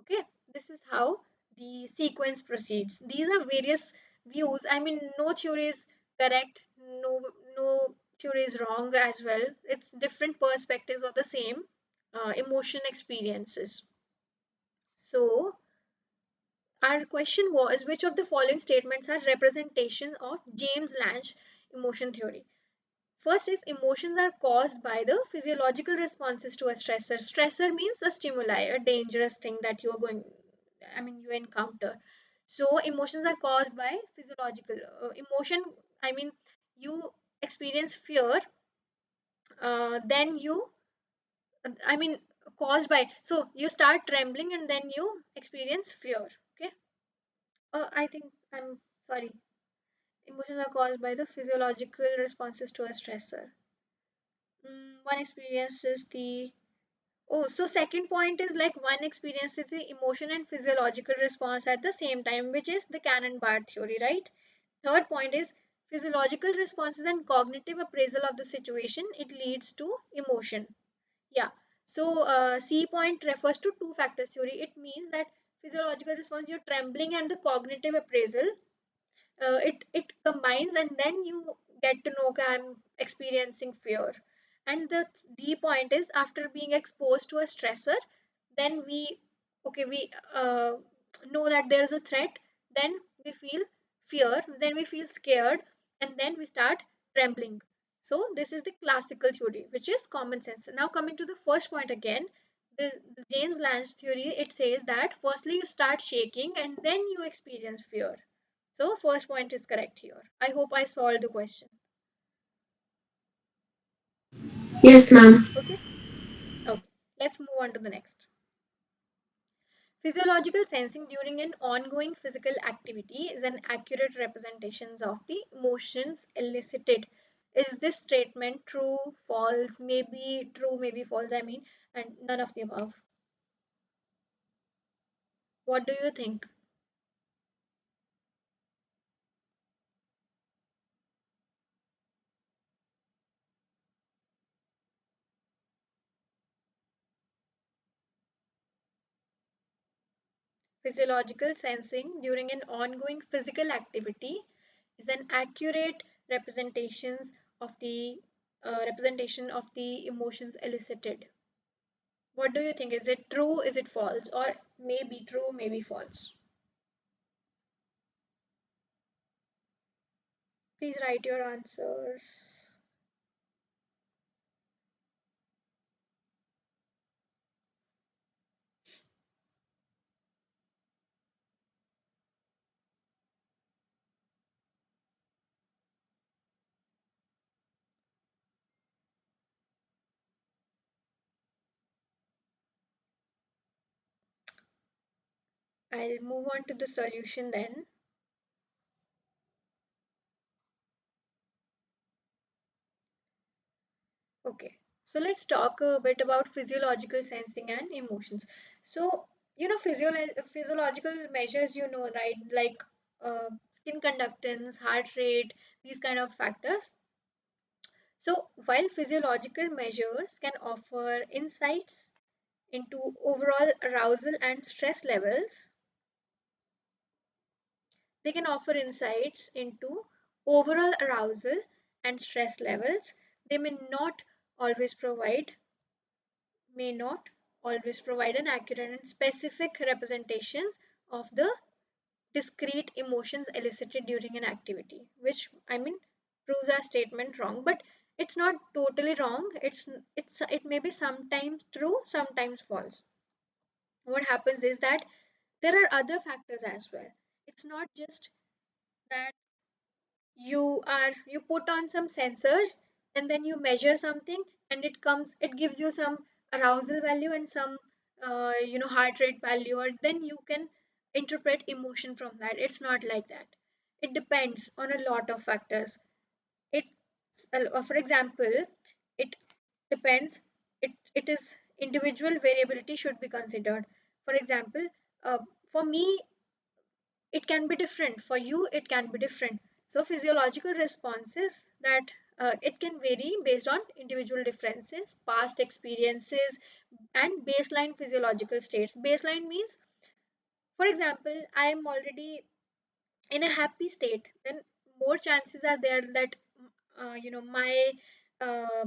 Okay, this is how the sequence proceeds. These are various views. I mean, no theory is correct, no theory is wrong as well. It's different perspectives of the same emotion experiences. So our question was which of the following statements are representation of James Lange emotion theory? First is emotions are caused by the physiological responses to a stressor. Stressor means a stimuli, a dangerous thing that you are going, I mean, you encounter. So emotions are caused by physiological emotion. I mean, you experience fear, then you, I mean, caused by. So you start trembling and then you experience fear. Okay. I think I'm sorry. Emotions are caused by the physiological responses to a stressor. One experiences the oh, so second point is like one experiences the emotion and physiological response at the same time, which is the Cannon-Barr theory, right? Third point is physiological responses and cognitive appraisal of the situation. It leads to emotion. Yeah. So C point refers to two factors theory. It means that physiological response, you're trembling, and the cognitive appraisal it combines, and then you get to know okay, I'm experiencing fear. And the D point is after being exposed to a stressor, then we okay we know that there is a threat, then we feel fear, then we feel scared, and then we start trembling. So this is the classical theory, which is common sense. Now coming to the first point again, The James Lange theory, it says that firstly you start shaking and then you experience fear. So first point is correct here. I hope I solved the question. Yes, ma'am. Okay. Okay. Let's move on to the next. Physiological sensing during an ongoing physical activity is an accurate representation of the emotions elicited. Is this statement true, false, maybe true, maybe false? I mean, and none of the above. What do you think? Physiological sensing during an ongoing physical activity is an accurate of the representation of the emotions elicited. What do you think? Is it true? Is it false? Or maybe true, maybe false? Please write your answers. I'll move on to the solution then. Okay, so let's talk a bit about physiological sensing and emotions. So, physiological measures, right? Like skin conductance, heart rate, these kind of factors. So, while physiological measures can offer insights into overall arousal and stress levels, they can offer insights into overall arousal and stress levels. They always provide may not always provide an accurate and specific representations of the discrete emotions elicited during an activity, which I mean proves our statement wrong, but it's not totally wrong. It may be sometimes true, sometimes false. What happens is that there are other factors as well. It's not just that you put on some sensors and then you measure something and it gives you some arousal value and some heart rate value, or then you can interpret emotion from that. It's not like that. It depends on a lot of factors. it for example, it depends. It is individual variability should be considered. For example, uh, for me it can be different, for you it can be different. So physiological responses that it can vary based on individual differences, past experiences, and baseline physiological states. Baseline means, for example, I am already in a happy state, then more chances are there that my uh,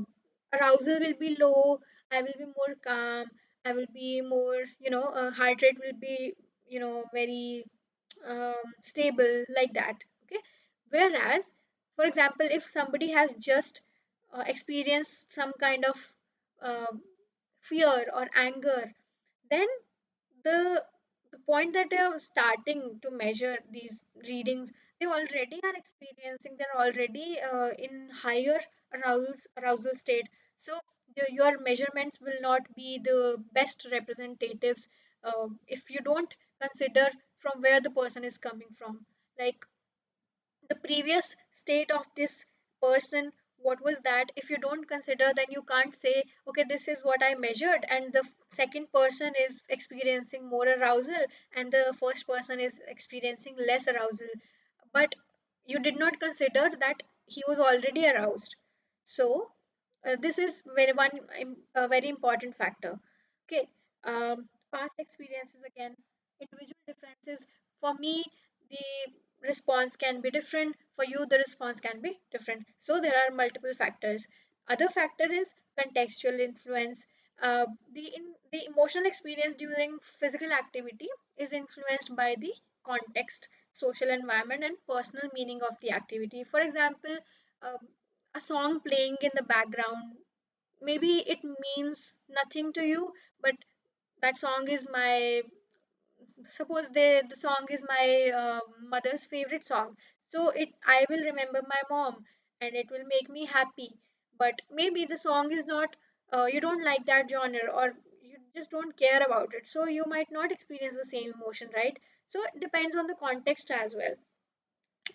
arousal will be low, I will be more calm, I will be more, heart rate will be very stable, like that. Okay. Whereas, for example, if somebody has just experienced some kind of um fear or anger, then the the point that they are starting to measure these readings, they already are experiencing, they're already in higher arousal state. So your measurements will not be the best representatives if you don't consider from where the person is coming from. Like the previous state of this person, what was that? If you don't consider, then you can't say, okay, this is what I measured, and the second person is experiencing more arousal and the first person is experiencing less arousal. But you did not consider that he was already aroused. So this is a very important factor. Okay. Past experiences again, individual differences. For me, the response can be different. For you, the response can be different. So there are multiple factors. Other factor is contextual influence. The emotional experience during physical activity is influenced by the context, social environment, and personal meaning of the activity. For example, um, a song playing in the background, maybe it means nothing to you, but that song is my, suppose the song is my mother's favorite song, so it I will remember my mom and it will make me happy. But maybe the song is not, you don't like that genre, or you just don't care about it, so you might not experience the same emotion, right? So it depends on the context as well.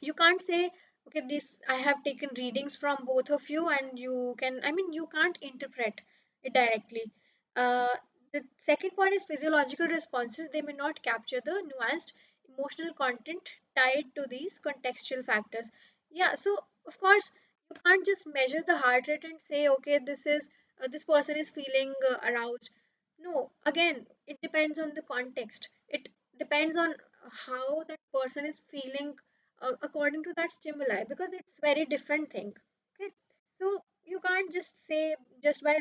You can't say, okay, this I have taken readings from both of you and you can, I mean, you can't interpret it directly. uh, the second point is physiological responses. They may not capture the nuanced emotional content tied to these contextual factors. Yeah, so of course you can't just measure the heart rate and say, okay, this is this person is feeling aroused. No, again, it depends on the context. It depends on how that person is feeling according to that stimuli, because it's very different thing. Okay, so you can't just say, just by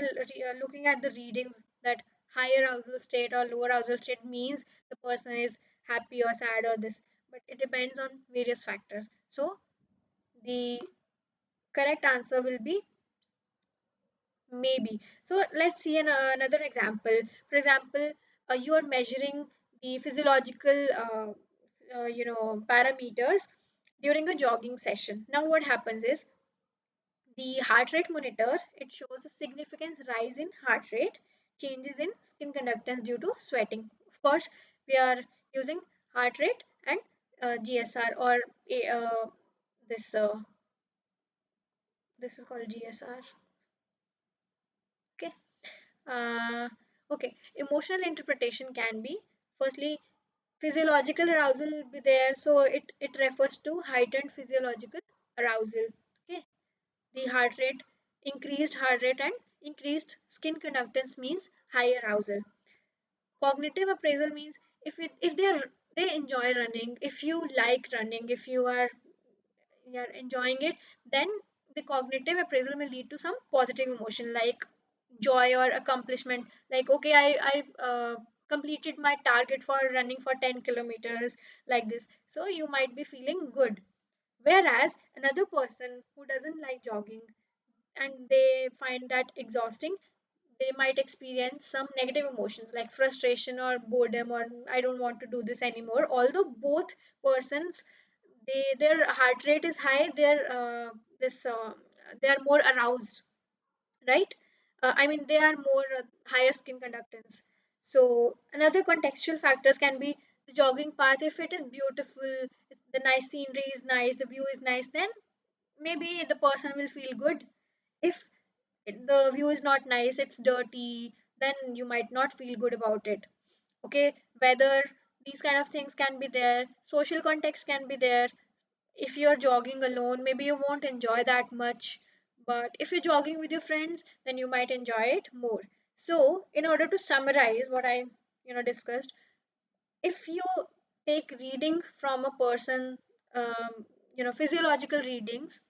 looking at the readings, that high arousal state or low arousal state means the person is happy or sad or this. But it depends on various factors. So the correct answer will be maybe. So let's see another example. For example, you are measuring the physiological parameters during a jogging session. Now what happens is, the heart rate monitor, it shows a significant rise in heart rate, changes in skin conductance due to sweating. Of course, we are using heart rate and GSR, or this this is called GSR. Okay. Uh, okay. Emotional interpretation can be, firstly, physiological arousal will be there, so it refers to heightened physiological arousal. Okay, the heart rate, increased heart rate and increased skin conductance means high arousal. Cognitive appraisal means, if they enjoy running, if you like running, if you're enjoying it, then the cognitive appraisal may lead to some positive emotion like joy or accomplishment, like, okay, I completed my target for running for 10 kilometers, like this, so you might be feeling good. Whereas another person who doesn't like jogging and they find that exhausting, they might experience some negative emotions like frustration or boredom, or I don't want to do this anymore. Although both persons, their heart rate is high, this they are more aroused, right? I mean, they are more higher skin conductance. So another contextual factors can be the jogging path. If it is beautiful, if the nice scenery is nice, the view is nice, then maybe the person will feel good. If the view is not nice, it's dirty, then you might not feel good about it. Okay, whether these kind of things can be there, social context can be there. If you're jogging alone, maybe you won't enjoy that much, but if you're jogging with your friends, then you might enjoy it more. So in order to summarize what I discussed, if you take reading from a person, physiological readings,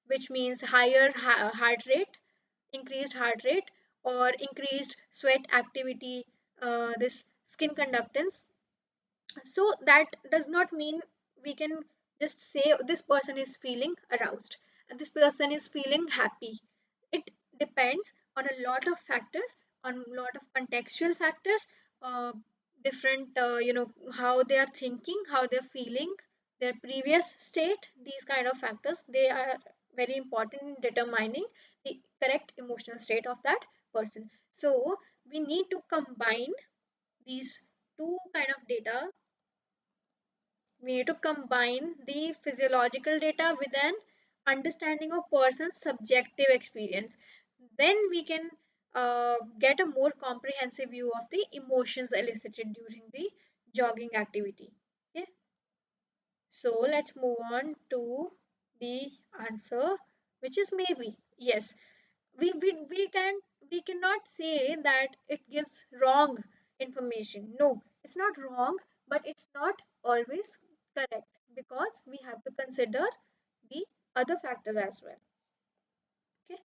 which means higher heart rate, increased heart rate, or increased sweat activity, this skin conductance. So that does not mean we can just say this person is feeling aroused and this person is feeling happy. It depends on a lot of factors, on a lot of contextual factors, uh, different, how they are thinking, how they're feeling, their previous state. These kind of factors, they are very important in determining the correct emotional state of that person. So we need to combine these two kind of data. We need to combine the physiological data with an understanding of person's subjective experience. Then we can get a more comprehensive view of the emotions elicited during the jogging activity. Okay, so let's move on to the answer, which is maybe yes. We cannot say that it gives wrong information. No, it's not wrong, but it's not always correct, because we have to consider the other factors as well. Okay,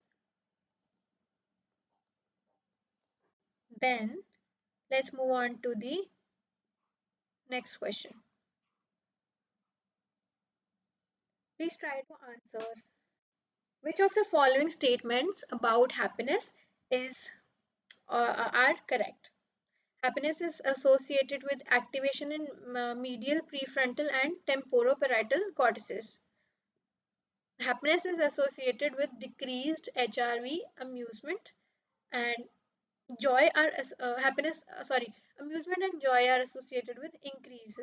then let's move on to the next question. Please try to answer, which of the following statements about happiness is are correct. Happiness is associated with activation in medial, prefrontal, and temporoparietal cortices. Happiness is associated with decreased HRV, amusement, and joy are happiness. Sorry, amusement and joy are associated with increase.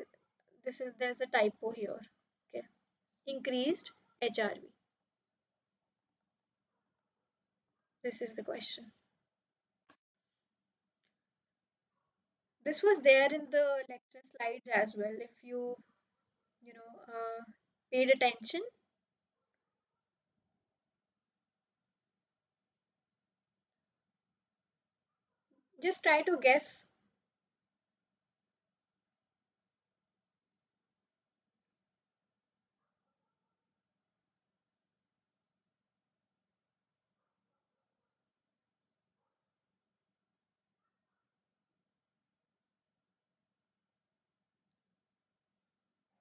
There's a typo here. Okay, increased HRV. This is the question. This was there in the lecture slides as well. If you know paid attention, just try to guess.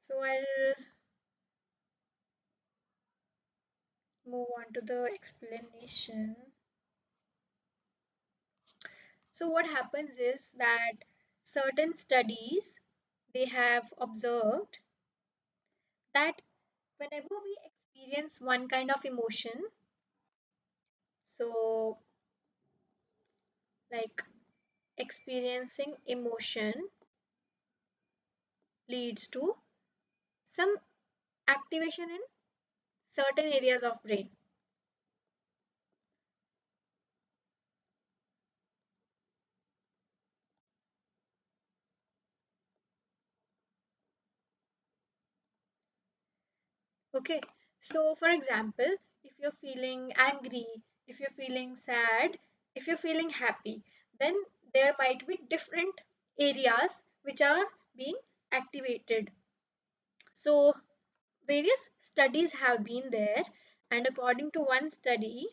So I'll move on to the explanation. So what happens is that certain studies, they have observed that whenever we experience one kind of emotion, so like experiencing emotion leads to some activation in certain areas of brain. Okay, so for example, if you're feeling angry, if you're feeling sad, if you're feeling happy, then there might be different areas which are being activated. So various studies have been there, and according to one study,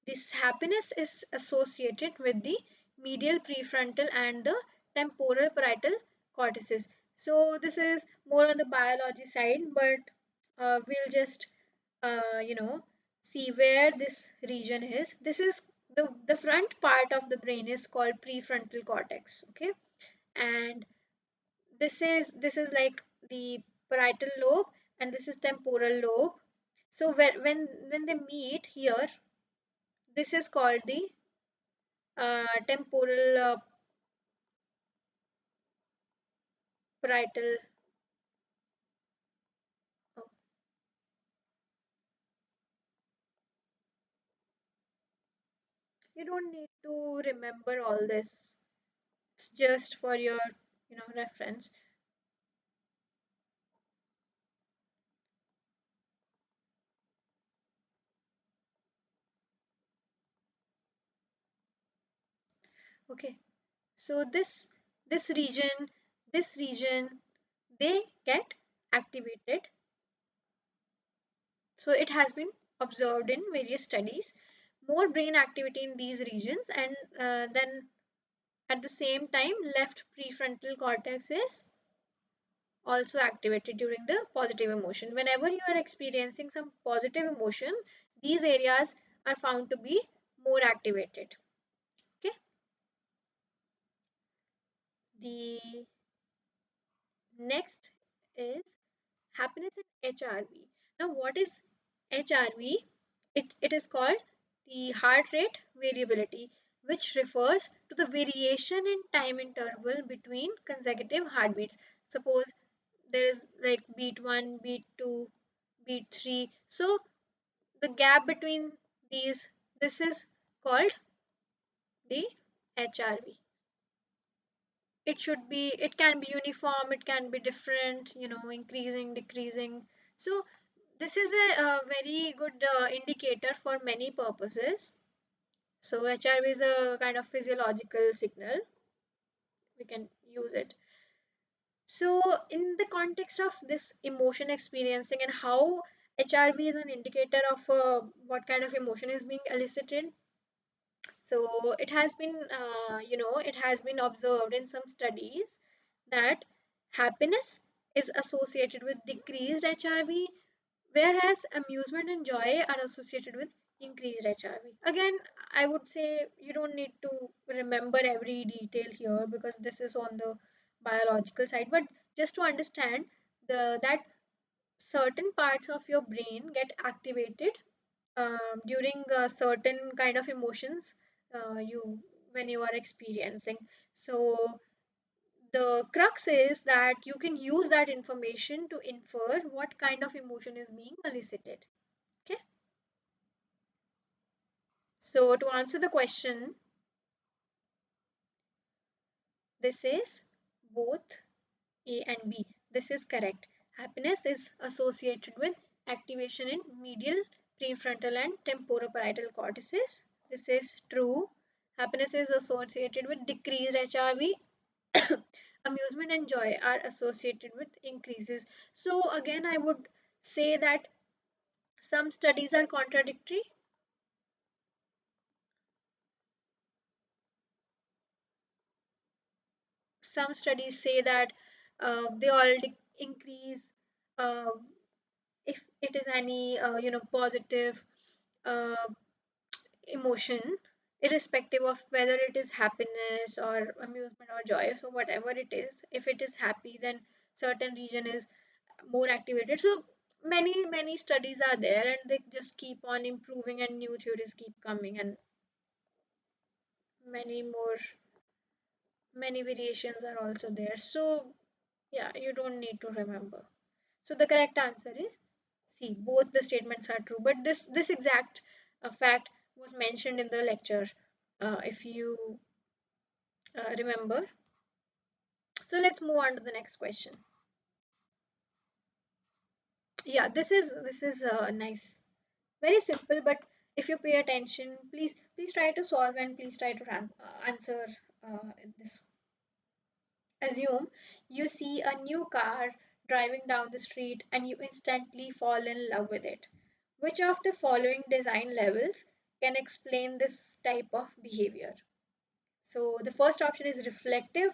this happiness is associated with the medial prefrontal and the temporal parietal cortices. So this is more on the biology side, but we'll just see where this region is. This is the front part of the brain is called prefrontal cortex. Okay, and this is like the parietal lobe, and this is temporal lobe. So when they meet here, this is called the temporal parietal. Oh, you don't need to remember all this. It's just for your reference. Okay, so this region, this region, they get activated. So it has been observed in various studies. More brain activity in these regions, and then at the same time, left prefrontal cortex is also activated during the positive emotion. Whenever you are experiencing some positive emotion, these areas are found to be more activated. Okay. The next is happiness and HRV. Now, what is HRV? It is called the heart rate variability, which refers to the variation in time interval between consecutive heartbeats. Suppose there is like beat 1, beat 2, beat 3. So the gap between these, this is called the HRV. It can be uniform, it can be different, increasing, decreasing. So this is a very good indicator for many purposes. So HRV is a kind of physiological signal, we can use it. So in the context of this emotion experiencing and how HRV is an indicator of what kind of emotion is being elicited. So it has been observed in some studies that happiness is associated with decreased HRV, whereas amusement and joy are associated with increased HRV. Again, I would say you don't need to remember every detail here because this is on the biological side, but just to understand that certain parts of your brain get activated during certain kind of emotions you when you are experiencing. So the crux is that you can use that information to infer what kind of emotion is being elicited. Okay, so to answer the question, this is both A and B. This is correct. Happiness is associated with activation in medial, prefrontal, and temporoparietal cortices. This is true. Happiness is associated with decreased HRV. Amusement and joy are associated with increases. So, again, I would say that some studies are contradictory. Some studies say that they all increase uh, if it is any positive uh, emotion, irrespective of whether it is happiness or amusement or joy. So whatever it is, if it is happy, then certain region is more activated. So many studies are there, and they just keep on improving, and new theories keep coming, and many more many variations are also there. So yeah, you don't need to remember. So the correct answer is C. Both the statements are true, but this exact fact was mentioned in the lecture, if you remember. So let's move on to the next question. Yeah, this is nice, very simple, but if you pay attention, please try to solve and please try to answer this. Assume you see a new car driving down the street and you instantly fall in love with it. Which of the following design levels can explain this type of behavior? So, the first option is reflective,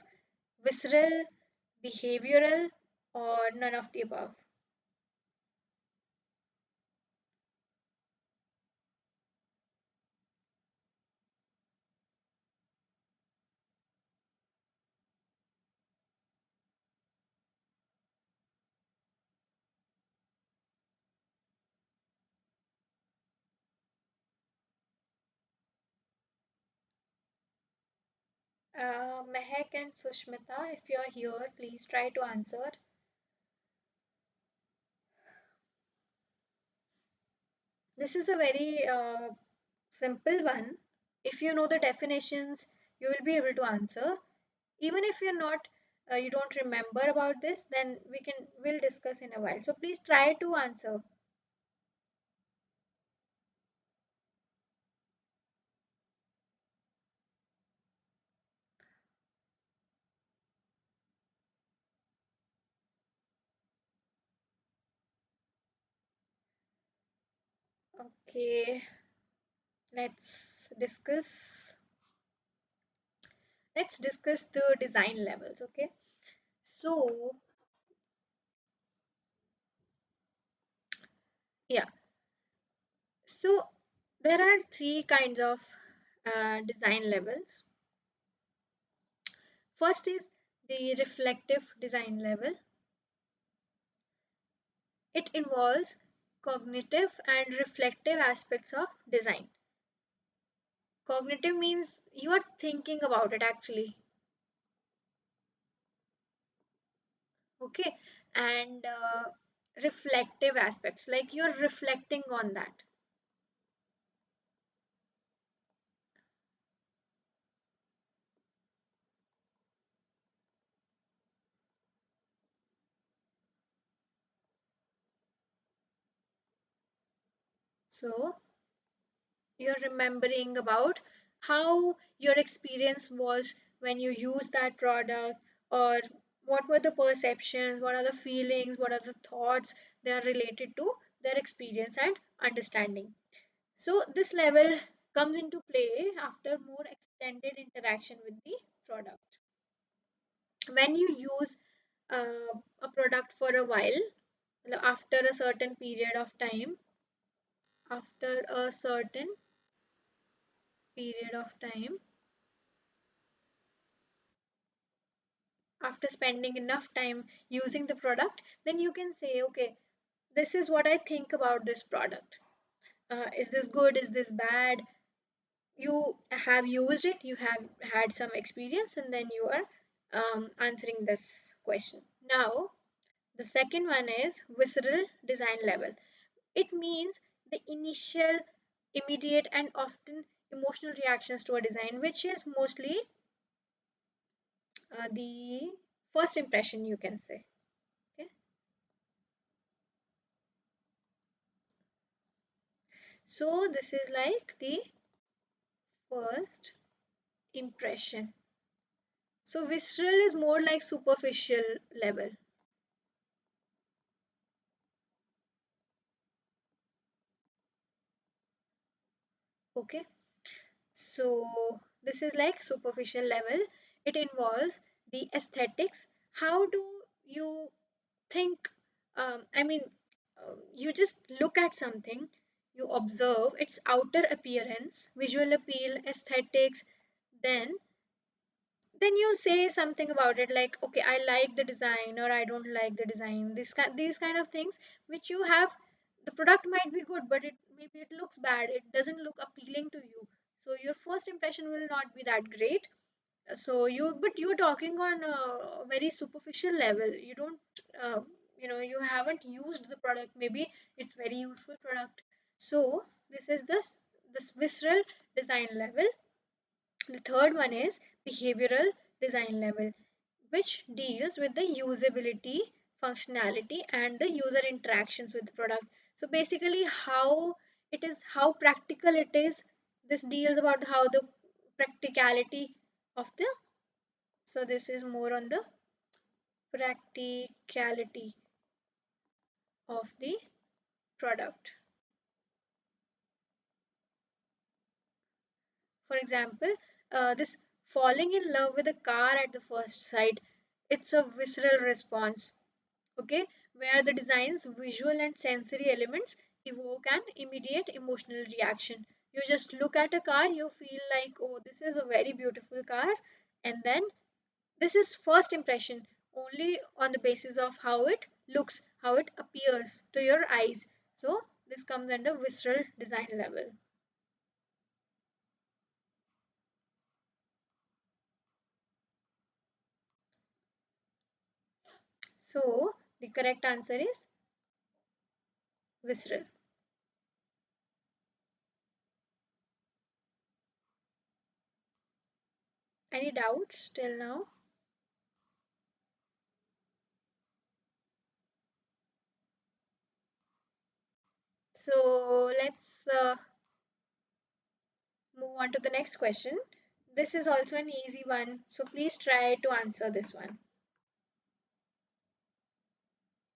visceral, behavioral, or none of the above. Mehak and Sushmita, if you're here, please try to answer. This is a very simple one. If you know the definitions, you will be able to answer. Even if you're not, you don't remember about this, then we'll discuss in a while. So please try to answer. Okay, let's discuss. Let's discuss the design levels. Okay, so yeah, so there are three kinds of design levels. First is the reflective design level. It involves cognitive and reflective aspects of design. Cognitive means you are thinking about it actually, okay, and reflective aspects, like you're reflecting on that. So you're remembering about how your experience was when you used that product, or what were the perceptions, what are the feelings, what are the thoughts they are related to their experience and understanding. So this level comes into play after more extended interaction with the product. When you use a product for a while, after a certain period of time, after a certain period of time, after spending enough time using the product, then you can say, okay, this is what I think about this product. Is this good? Is this bad? You have used it, you have had some experience, and then you are answering this question. Now, the second one is visceral design level. It means the initial, immediate, and often emotional reactions to a design, which is mostly the first impression, you can say. Okay, so this is like the first impression. So visceral is more like superficial level. Okay, so this is like superficial level. It involves the aesthetics. How do you think? I mean, you just look at something, you observe its outer appearance, visual appeal, aesthetics, then then you say something about it like, okay, I like the design or I don't like the design. These kind of things which you have. The product might be good, but it maybe it looks bad. It doesn't look appealing to you. So your first impression will not be that great. So but you're talking on a very superficial level. You don't, you haven't used the product. Maybe it's very useful product. So this is this visceral design level. The third one is behavioral design level, which deals with the usability, functionality, and the user interactions with the product. So basically, how practical it is. This deals about how the practicality of the. So this is more on the practicality of the product. For example, this falling in love with a car at the first sight, it's a visceral response, okay, where the design's visual and sensory elements evoke an immediate emotional reaction. You just look at a car, you feel like, oh, this is a very beautiful car, and then this is first impression only on the basis of how it looks, how it appears to your eyes. So this comes under visceral design level. So the correct answer is visceral. Any doubts till now? So let's move on to the next question. This is also an easy one, so please try to answer this one.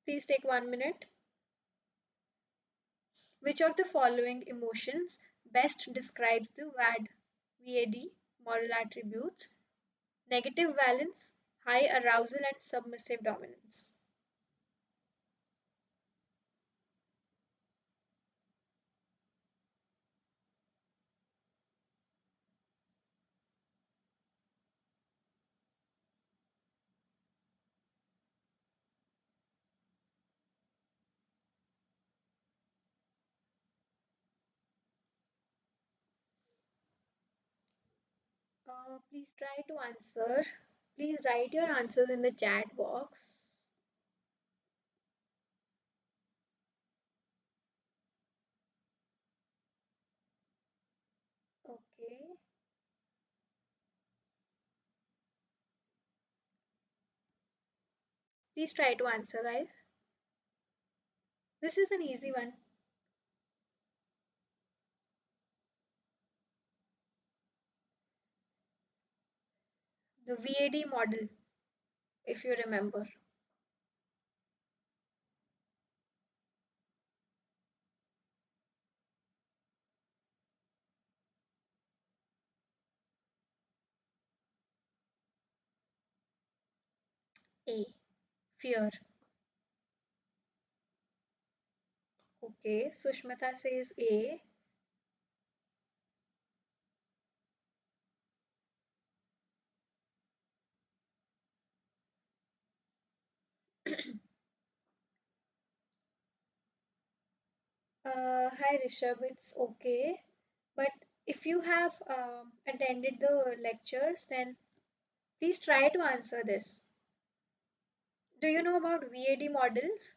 Please take 1 minute. Which of the following emotions best describes the VAD moral attributes? Negative valence, high arousal, and submissive dominance. Please try to answer. Please write your answers in the chat box. Okay. Please try to answer, guys. This is an easy one. The VAD model, if you remember. A. Fear. Okay, Sushmita says A. Hi Rishabh, it's okay. But if you have attended the lectures, then please try to answer this. Do you know about VAD models?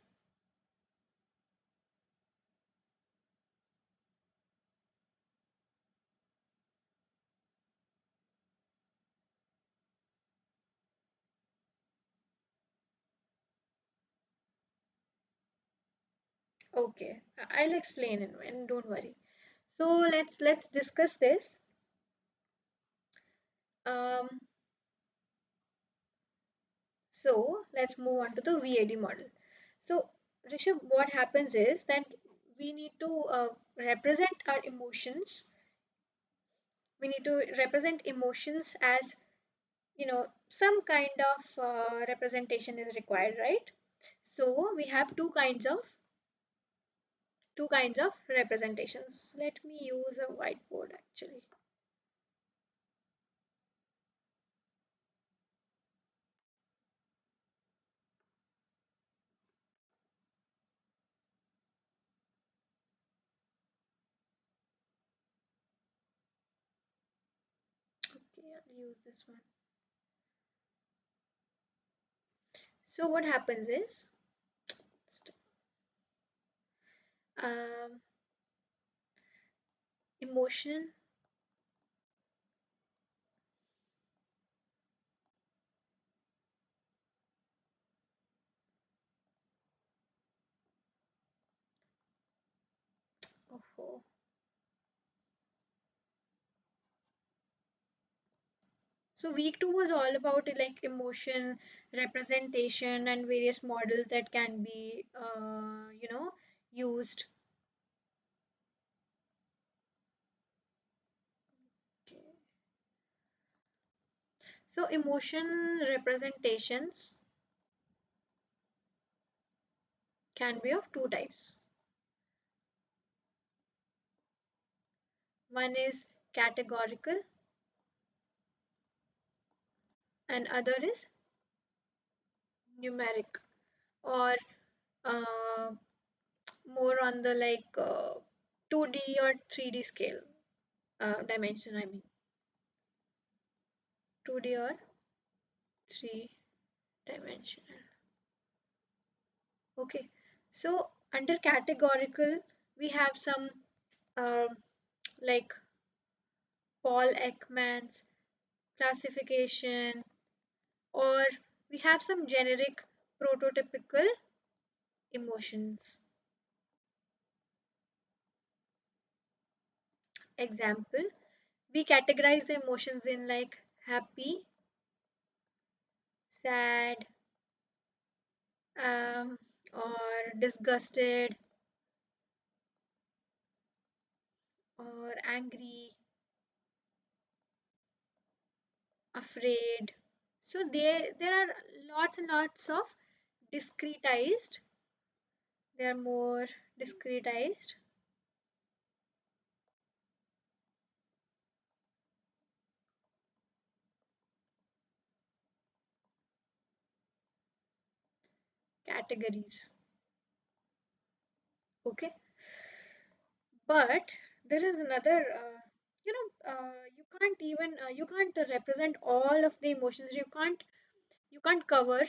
Okay, I'll explain it and don't worry. So let's discuss this. Um, so let's move on to the VAD model. So Rishabh, what happens is that we need to represent our emotions. We need to represent emotions as, some kind of representation is required, right? So we have two kinds of representations. Let me use a whiteboard actually. Okay, I'll use this one. So what happens is, um, emotion. Oh, so week two was all about like emotion representation and various models that can be, used. Okay. So emotion representations can be of two types. One is categorical and other is numeric, or uh, more on the like 2D or 3D scale, dimension, I mean 2D or 3 dimensional. Okay, so under categorical we have some uh, like Paul Ekman's classification, or we have some generic prototypical emotions. Example, we categorize the emotions in like happy, sad, um, or disgusted, or angry, afraid. So there are lots and lots of discretized. They are more discretized categories. Okay, but there is another. You can't represent all of the emotions. You can't cover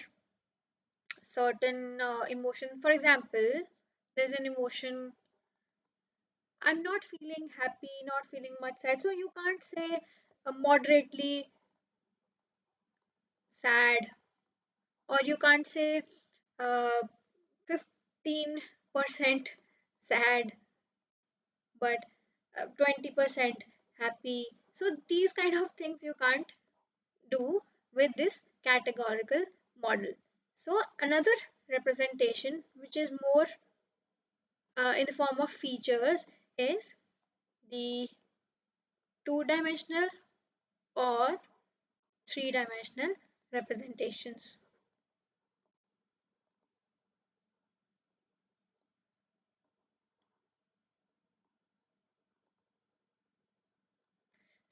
certain emotion. For example, there's an emotion, I'm not feeling happy, not feeling much sad. So you can't say moderately sad, or you can't say uh, 15% sad, but 20% happy. So these kind of things you can't do with this categorical model. So another representation which is more in the form of features is the two-dimensional or three-dimensional representations.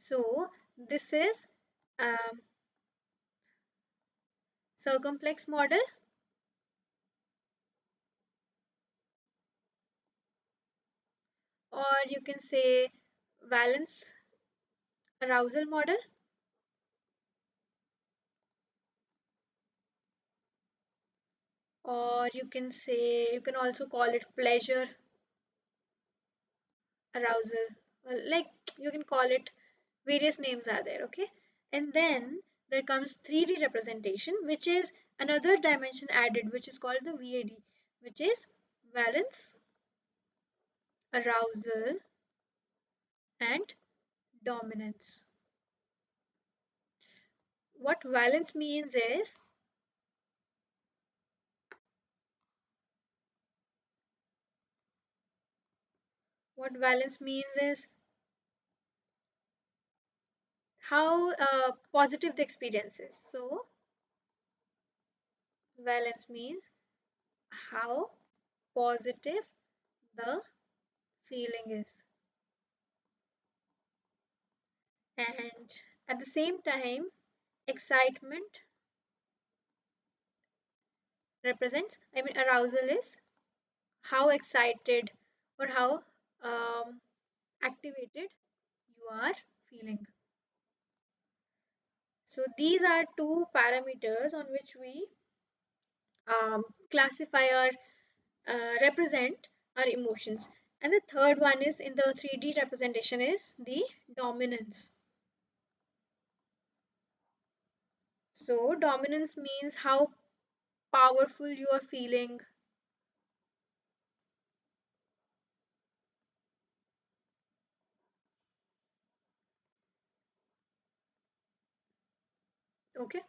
So this is um, circumplex model, or you can say valence arousal model, or you can say, you can also call it pleasure arousal. Like you can call it, various names are there, okay? And then there comes 3D representation, which is another dimension added, which is called the VAD, which is valence, arousal, and dominance. What valence means is, what valence means is how positive the experience is. So valence means how positive the feeling is. And at the same time, excitement represents, I mean, arousal is how excited or how um, activated you are feeling. So these are two parameters on which we classify or represent our emotions. And the third one is in the 3D representation is the dominance. So dominance means how powerful you are feeling. Okay,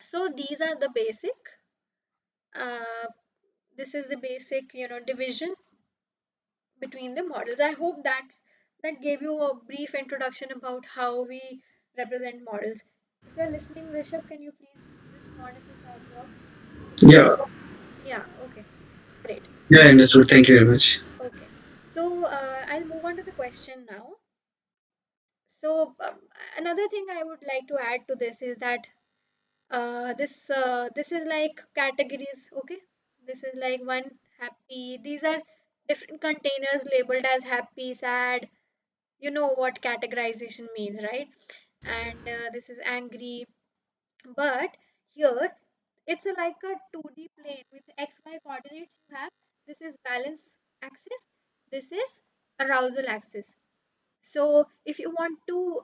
so these are the basic. Uh, this is the basic, division between the models. I hope that gave you a brief introduction about how we represent models. If you're listening, Rishabh, can you please respond if the chat drops? Yeah, Yeah, okay, great. yeah, I understood. Thank you very much. Okay, so I'll move on to the question now. So another thing I would like to add to this is that this is like categories. Okay, this is like one happy. These are different containers labeled as happy, sad. You know what categorization means, right? And this is angry. But here it's like a 2D plane with XY coordinates. You have, this is balance axis, this is arousal axis. So if you want to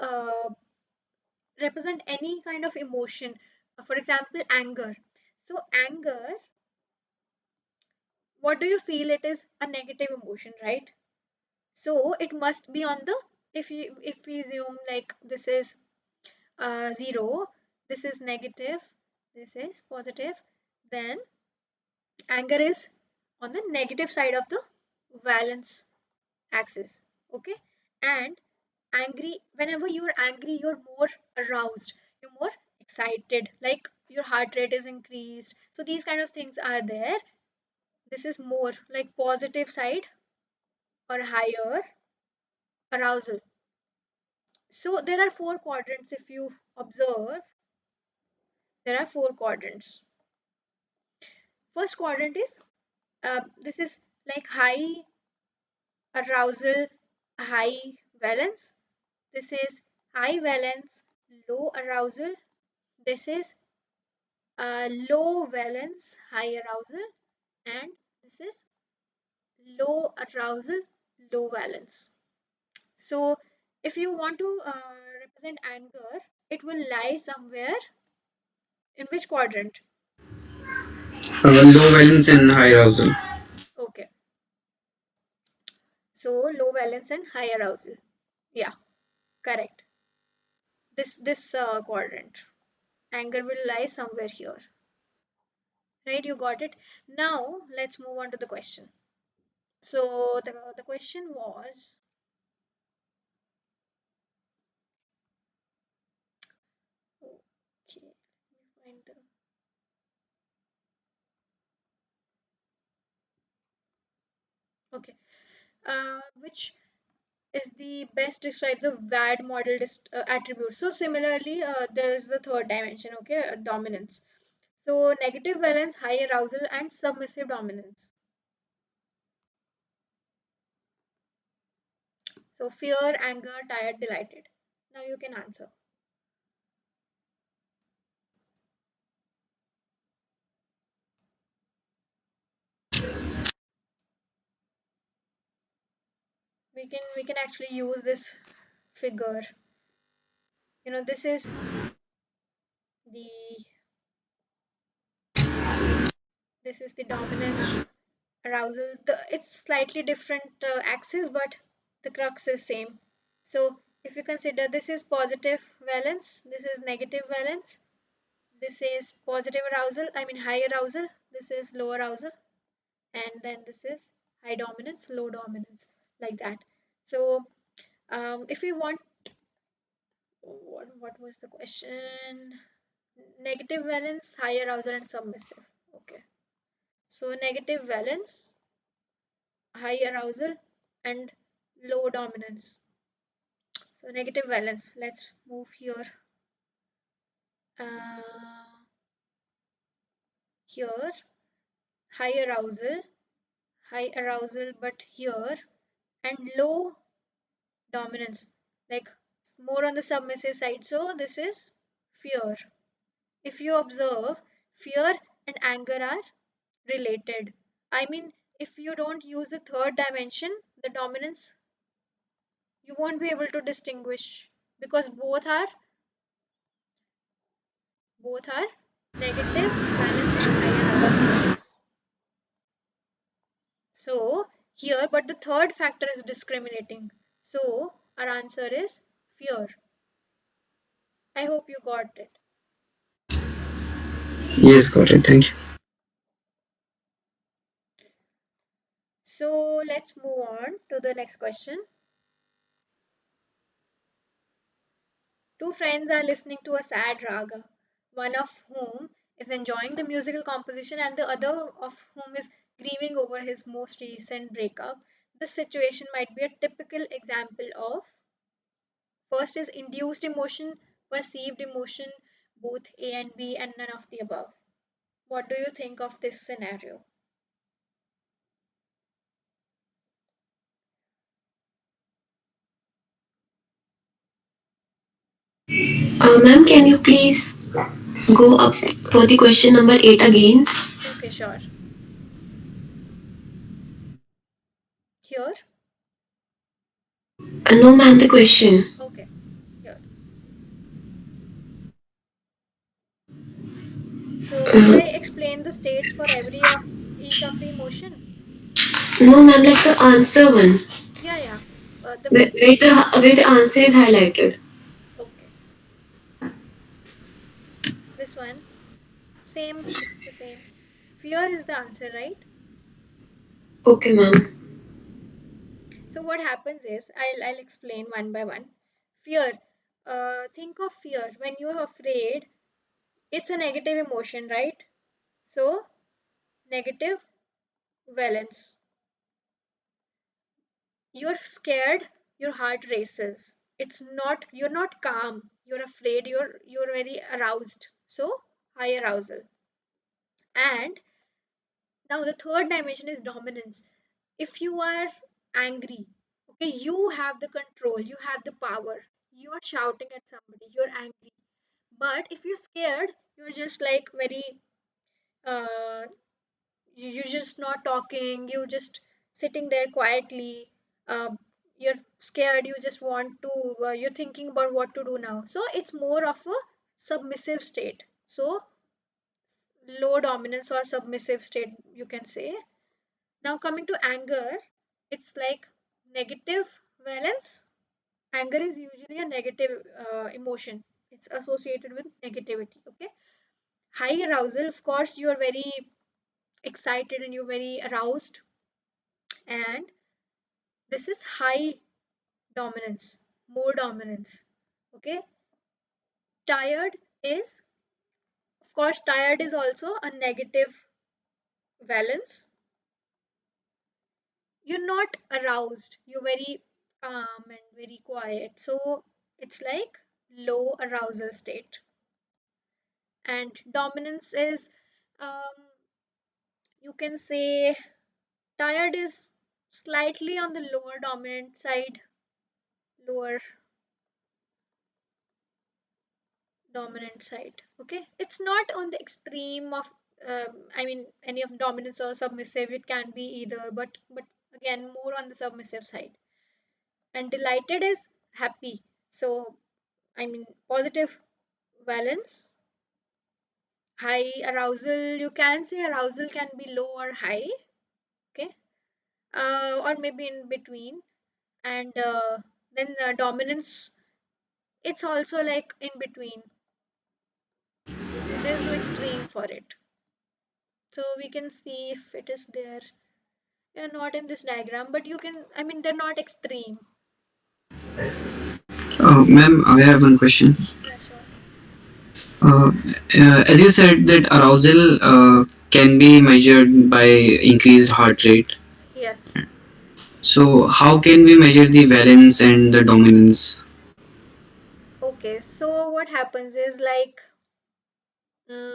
represent any kind of emotion, for example anger, so anger, what do you feel? It is a negative emotion, right? So it must be on the, if we assume like this is 0, this is negative, this is positive, then anger is on the negative side of the valence axis. Okay, and angry, whenever you're angry, you're more aroused, you're more excited, like your heart rate is increased. So these kind of things are there. This is more like positive side or higher arousal. So there are four quadrants. If you observe, there are four quadrants. First quadrant is this is like high arousal, high valence. This is high valence, low arousal. This is low valence, high arousal, and this is low arousal, low valence. So, if you want to represent anger, it will lie somewhere in which quadrant? Low valence and high arousal. Okay, so low valence and high arousal. Yeah, correct. This quadrant. Anger will lie somewhere here. Right, you got it. Now let's move on to the question. So the question was, okay, let me find the, okay, which, is the best describe the VAD model attribute. So similarly, there is the third dimension, okay, dominance. So negative valence, high arousal, and submissive dominance. So fear, anger, tired, delighted. Now you can answer. We can actually use this figure. This is the dominance, arousal. It's slightly different axis, but the crux is same. So if you consider, this is positive valence, this is negative valence, this is positive arousal, I mean high arousal, this is low arousal, and then this is high dominance, low dominance, like that. So if we want, what was the question? Negative valence, high arousal, and submissive. Okay. So negative valence, high arousal, and low dominance. So negative valence. Let's move here. Uh, Here, high arousal, but here, and low dominance, like more on the submissive side. So this is fear. If you observe, fear and anger are related. I mean, if you don't use the third dimension, the dominance, you won't be able to distinguish, because both are negative valence and high arousal axis. So here, but the third factor is discriminating. So our answer is fear. I hope you got it. Yes, got it. Thank you. So let's move on to the next question. Two friends are listening to a sad raga, one of whom is enjoying the musical composition and the other of whom is grieving over his most recent breakup. This situation might be a typical example of, first is induced emotion, perceived emotion, both A and B, and none of the above. What do you think of this scenario? Ma'am, can you please go up for the question number 8 again? Okay, sure. Here? No, ma'am, the question. Okay, here. So, should I explain the states for every of each of the emotion? No, ma'am, like the answer one, Yeah, yeah. The where the answer is highlighted. Okay, this one. Same, it's the same. Fear is the answer, right? Okay, ma'am. So what happens is, I'll explain one by one. Fear. Think of fear. When you're afraid, it's a negative emotion, right? So negative valence. You're scared, your heart races. You're not calm. You're afraid. You're very aroused. So high arousal. And now the third dimension is dominance. If you are angry, okay, you have the control, you have the power. You are shouting at somebody, you're angry. But if you're scared, you're just like very uh you're just not talking, you just sitting there quietly. You're scared, you just want to you're thinking about what to do now. So it's more of a submissive state. So low dominance or submissive state, you can say. Now coming to anger, it's like negative valence. Anger is usually a negative emotion. It's associated with negativity. Okay. High arousal, of course, you are very excited and you're very aroused. And this is high dominance, more dominance. Okay. Tired is, of course, tired is also a negative valence. You're not aroused. You're very calm and very quiet. So it's like low arousal state. And dominance is, um, you can say, tired is slightly on the lower dominant side, lower dominant side. Okay, it's not on the extreme of, I mean, any of dominance or submissive. It can be either, but again, more on the submissive side. And delighted is happy. So I mean, positive valence. High arousal, you can say arousal can be low or high. Okay, or maybe in between. And then dominance, it's also like in between. There's no extreme for it. So we can see if it is there. Yeah, not in this diagram, but you can, I mean, they're not extreme. Ma'am, I have one question. Yeah, sure. Uh, as you said that arousal can be measured by increased heart rate. Yes. So how can we measure the valence and the dominance? Okay, so what happens is like, mm,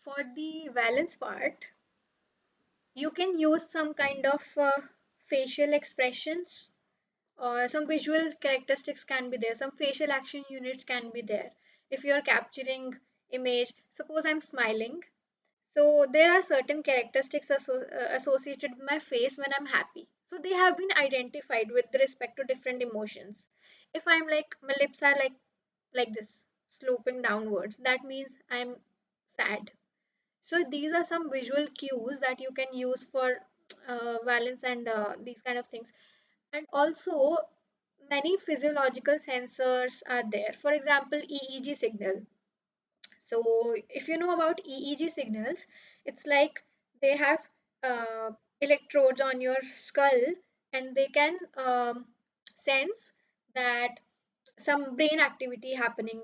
for the valence part, you can use some kind of facial expressions, or some visual characteristics can be there, some facial action units can be there. If you're capturing image, suppose I'm smiling, so there are certain characteristics associated with my face when I'm happy, so they have been identified with respect to different emotions. If I'm like, my lips are like this, sloping downwards, that means I'm sad. So these are some visual cues that you can use for valence and these kind of things. And also, many physiological sensors are there. For example, EEG signal. So if you know about EEG signals, it's like they have uh, electrodes on your skull, and they can sense that some brain activity happening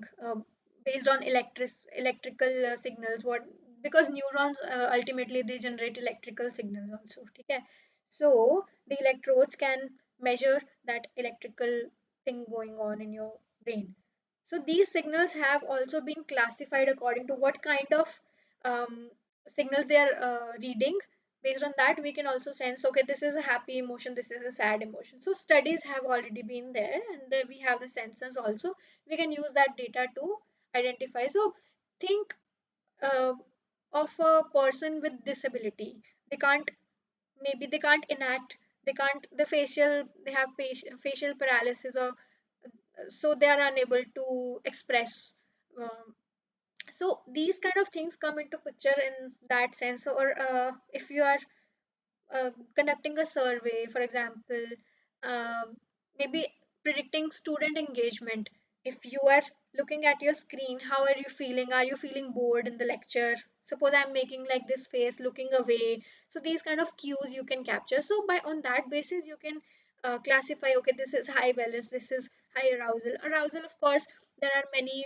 based on electrical signals. What, because neurons ultimately they generate electrical signals also. Okay, so the electrodes can measure that electrical thing going on in your brain. So these signals have also been classified according to what kind of um, signals they are reading. Based on that, we can also sense, okay, this is a happy emotion, this is a sad emotion. So studies have already been there, and then we have the sensors also. We can use that data to identify. So think uh, of a person with disability. They can't, maybe they can't enact, they can't, the facial, they have facial paralysis, or so they are unable to express. um, so these kind of things come into picture in that sense. Or if you are conducting a survey, for example, um, maybe predicting student engagement. If you are looking at your screen, how are you feeling? Are you feeling bored in the lecture? Suppose I'm making like this face, looking away. So these kind of cues you can capture. So by on that basis, you can classify. Okay, this is high valence. This is high arousal. Arousal, of course, there are many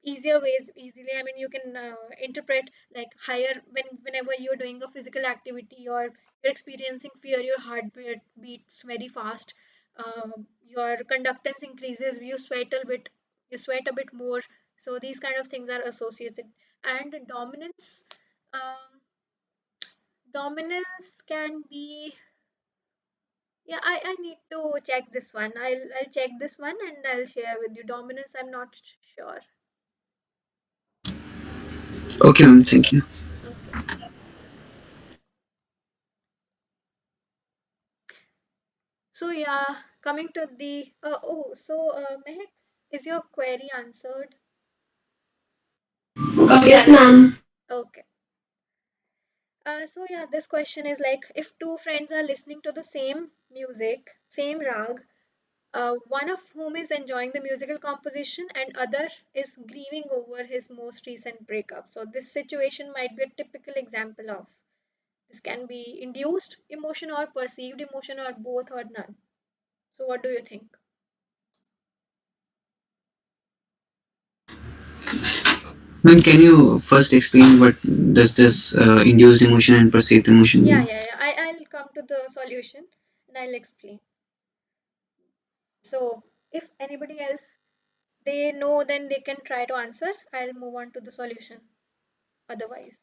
easier ways. Easily, I mean, you can interpret like higher whenever you're doing a physical activity, or you're experiencing fear, your heart beats very fast, your conductance increases, you sweat a bit more. So these kind of things are associated. And um, dominance can be, yeah, I need to check this one. I'll check this one and I'll share with you. Dominance, I'm not sure. Okay, ma'am. Thank you. Okay. So yeah, coming to the Mehak, is your query answered? Yes, ma'am. Okay. So yeah, this question is like, if two friends are listening to the same music, same rag, one of whom is enjoying the musical composition and other is grieving over his most recent breakup. So this situation might be a typical example of, this can be induced emotion or perceived emotion or both or none. So what do you think? Ma'am, can you first explain what does this induced emotion and perceived emotion Yeah, mean? yeah, yeah. I'll come to the solution and I'll explain. So if anybody else they know, then they can try to answer. I'll move on to the solution otherwise.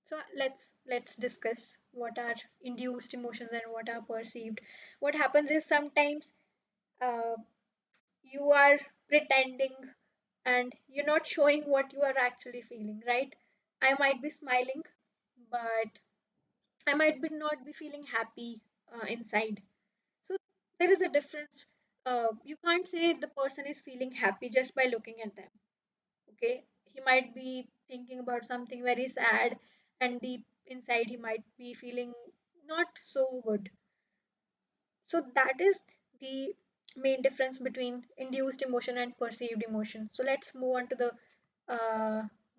So let's discuss what are induced emotions and what are perceived. What happens is sometimes uh, you are pretending and you're not showing what you are actually feeling, right? I might be smiling, but I might be not be feeling happy inside. So there is a difference. You can't say the person is feeling happy just by looking at them. Okay, he might be thinking about something very sad, and deep inside he might be feeling not so good. So that is the main difference between induced emotion and perceived emotion. So let's move on to the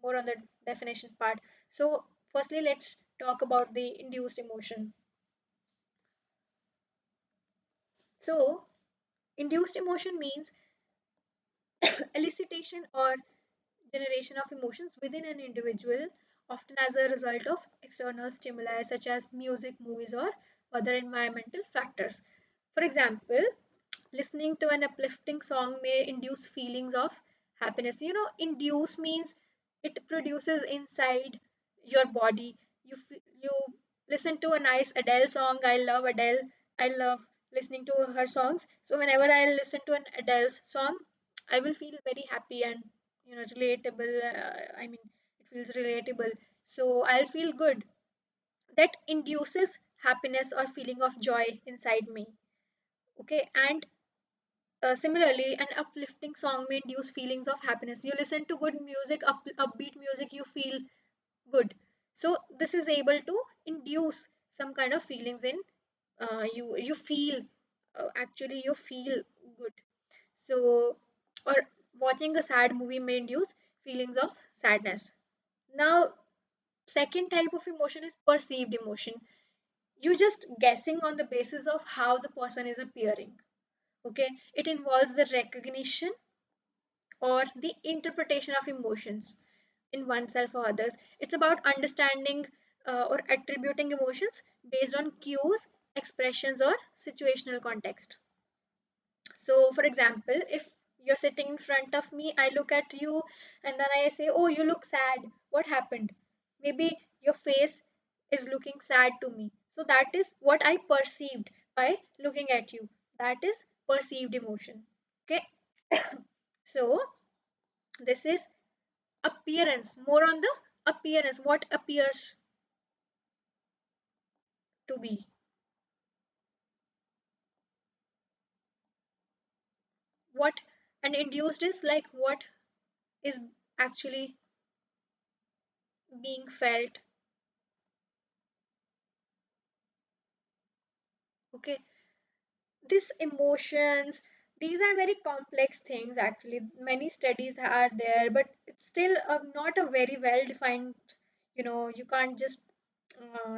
more on the definition part. So firstly, let's talk about the induced emotion. So induced emotion means elicitation or generation of emotions within an individual, often as a result of external stimuli such as music, movies, or other environmental factors. For example, listening to an uplifting song may induce feelings of happiness. You know, induce means it produces inside your body. You listen to a nice Adele song. I love Adele. I love listening to her songs. So whenever I listen to an Adele's song, I will feel very happy and relatable. I mean, it feels relatable. So I'll feel good. That induces happiness or feeling of joy inside me. Okay, and similarly, an uplifting song may induce feelings of happiness. You listen to good music, upbeat music, you feel good. So this is able to induce some kind of feelings in you. You feel actually you feel good. So, or watching a sad movie may induce feelings of sadness. Now, second type of emotion is perceived emotion. You just guessing on the basis of how the person is appearing. Okay, it involves the recognition or the interpretation of emotions in oneself or others. It's about understanding or attributing emotions based on cues, expressions, or situational context. So, for example, if you're sitting in front of me, I look at you and then I say, oh, you look sad. What happened? Maybe your face is looking sad to me. So, that is what I perceived by looking at you. That is perceived emotion. Okay. So, this is appearance, more on the appearance, what appears to be. What and induced is like what is actually being felt. Okay, these emotions, these are very complex things actually. Many studies are there, but it's still not a very well defined, you can't just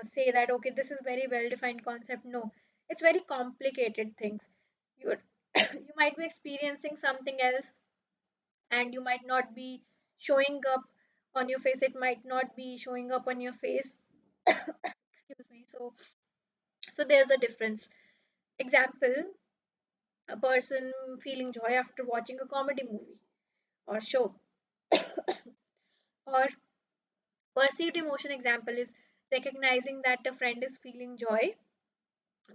say that okay, this is very well defined concept. No, it's very complicated things. You you might be experiencing something else and you might not be showing up on your face, it might not be showing up on your face. Excuse me. So there's a difference. Example, a person feeling joy after watching a comedy movie or show, or perceived emotion example is recognizing that a friend is feeling joy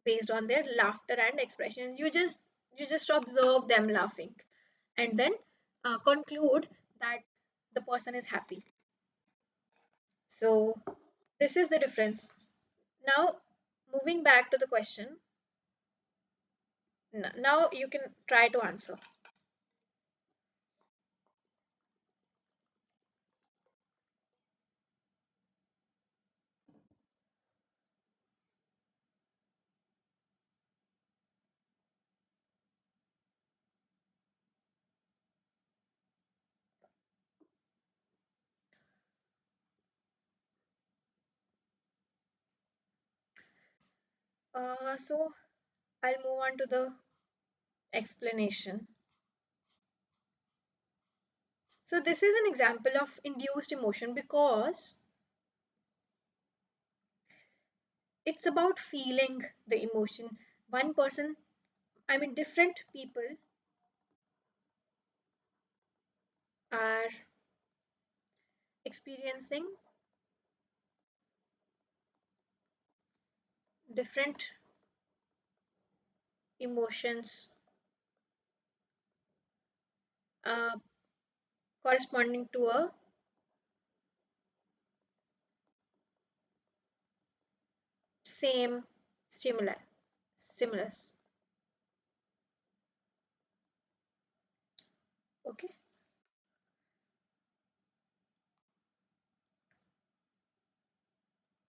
based on their laughter and expression. You just observe them laughing and then conclude that the person is happy. So this is the difference. Now, moving back to the question, now you can try to answer. So I'll move on to the explanation. So this is an example of induced emotion because it's about feeling the emotion. One person, I mean, different people are experiencing different emotions uh, corresponding to a same stimulus. Okay,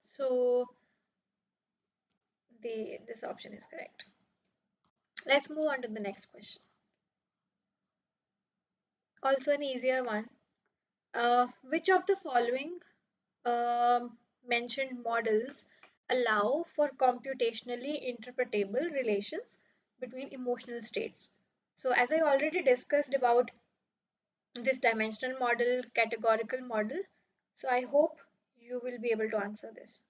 so this option is correct. Let's move on to the next question. Also an easier one. Which of the following mentioned models allow for computationally interpretable relations between emotional states? So, as I already discussed about this dimensional model, categorical model, so I hope you will be able to answer this.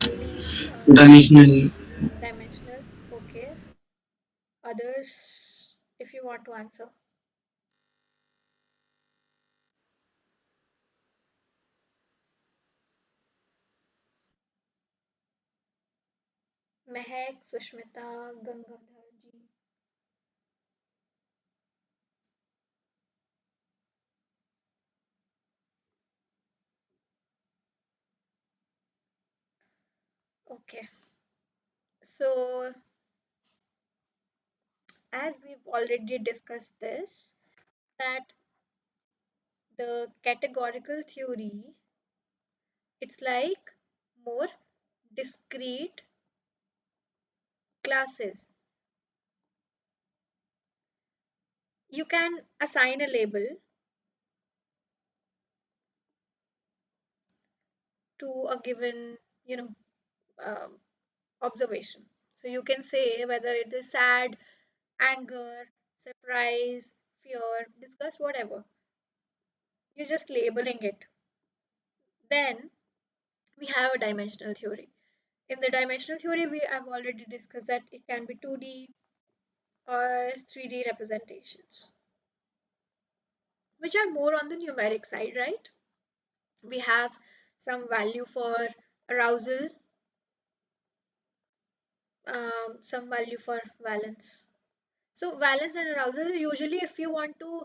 Please, Dimensional. dimensional, okay. Others, if you want to answer. Mehak, Sushmita, Gangadhar ji. Okay, so as we've already discussed this, that the categorical theory, it's like more discrete classes. You can assign a label to a given, you know, um, observation. So you can say whether it is sad, anger, surprise, fear, disgust, whatever. You're just labeling it. Then we have a dimensional theory. In the dimensional theory, we have already discussed that it can be 2D or 3D representations, which are more on the numeric side, right? We have some value for arousal, some value for valence. So, valence and arousal, usually, if you want to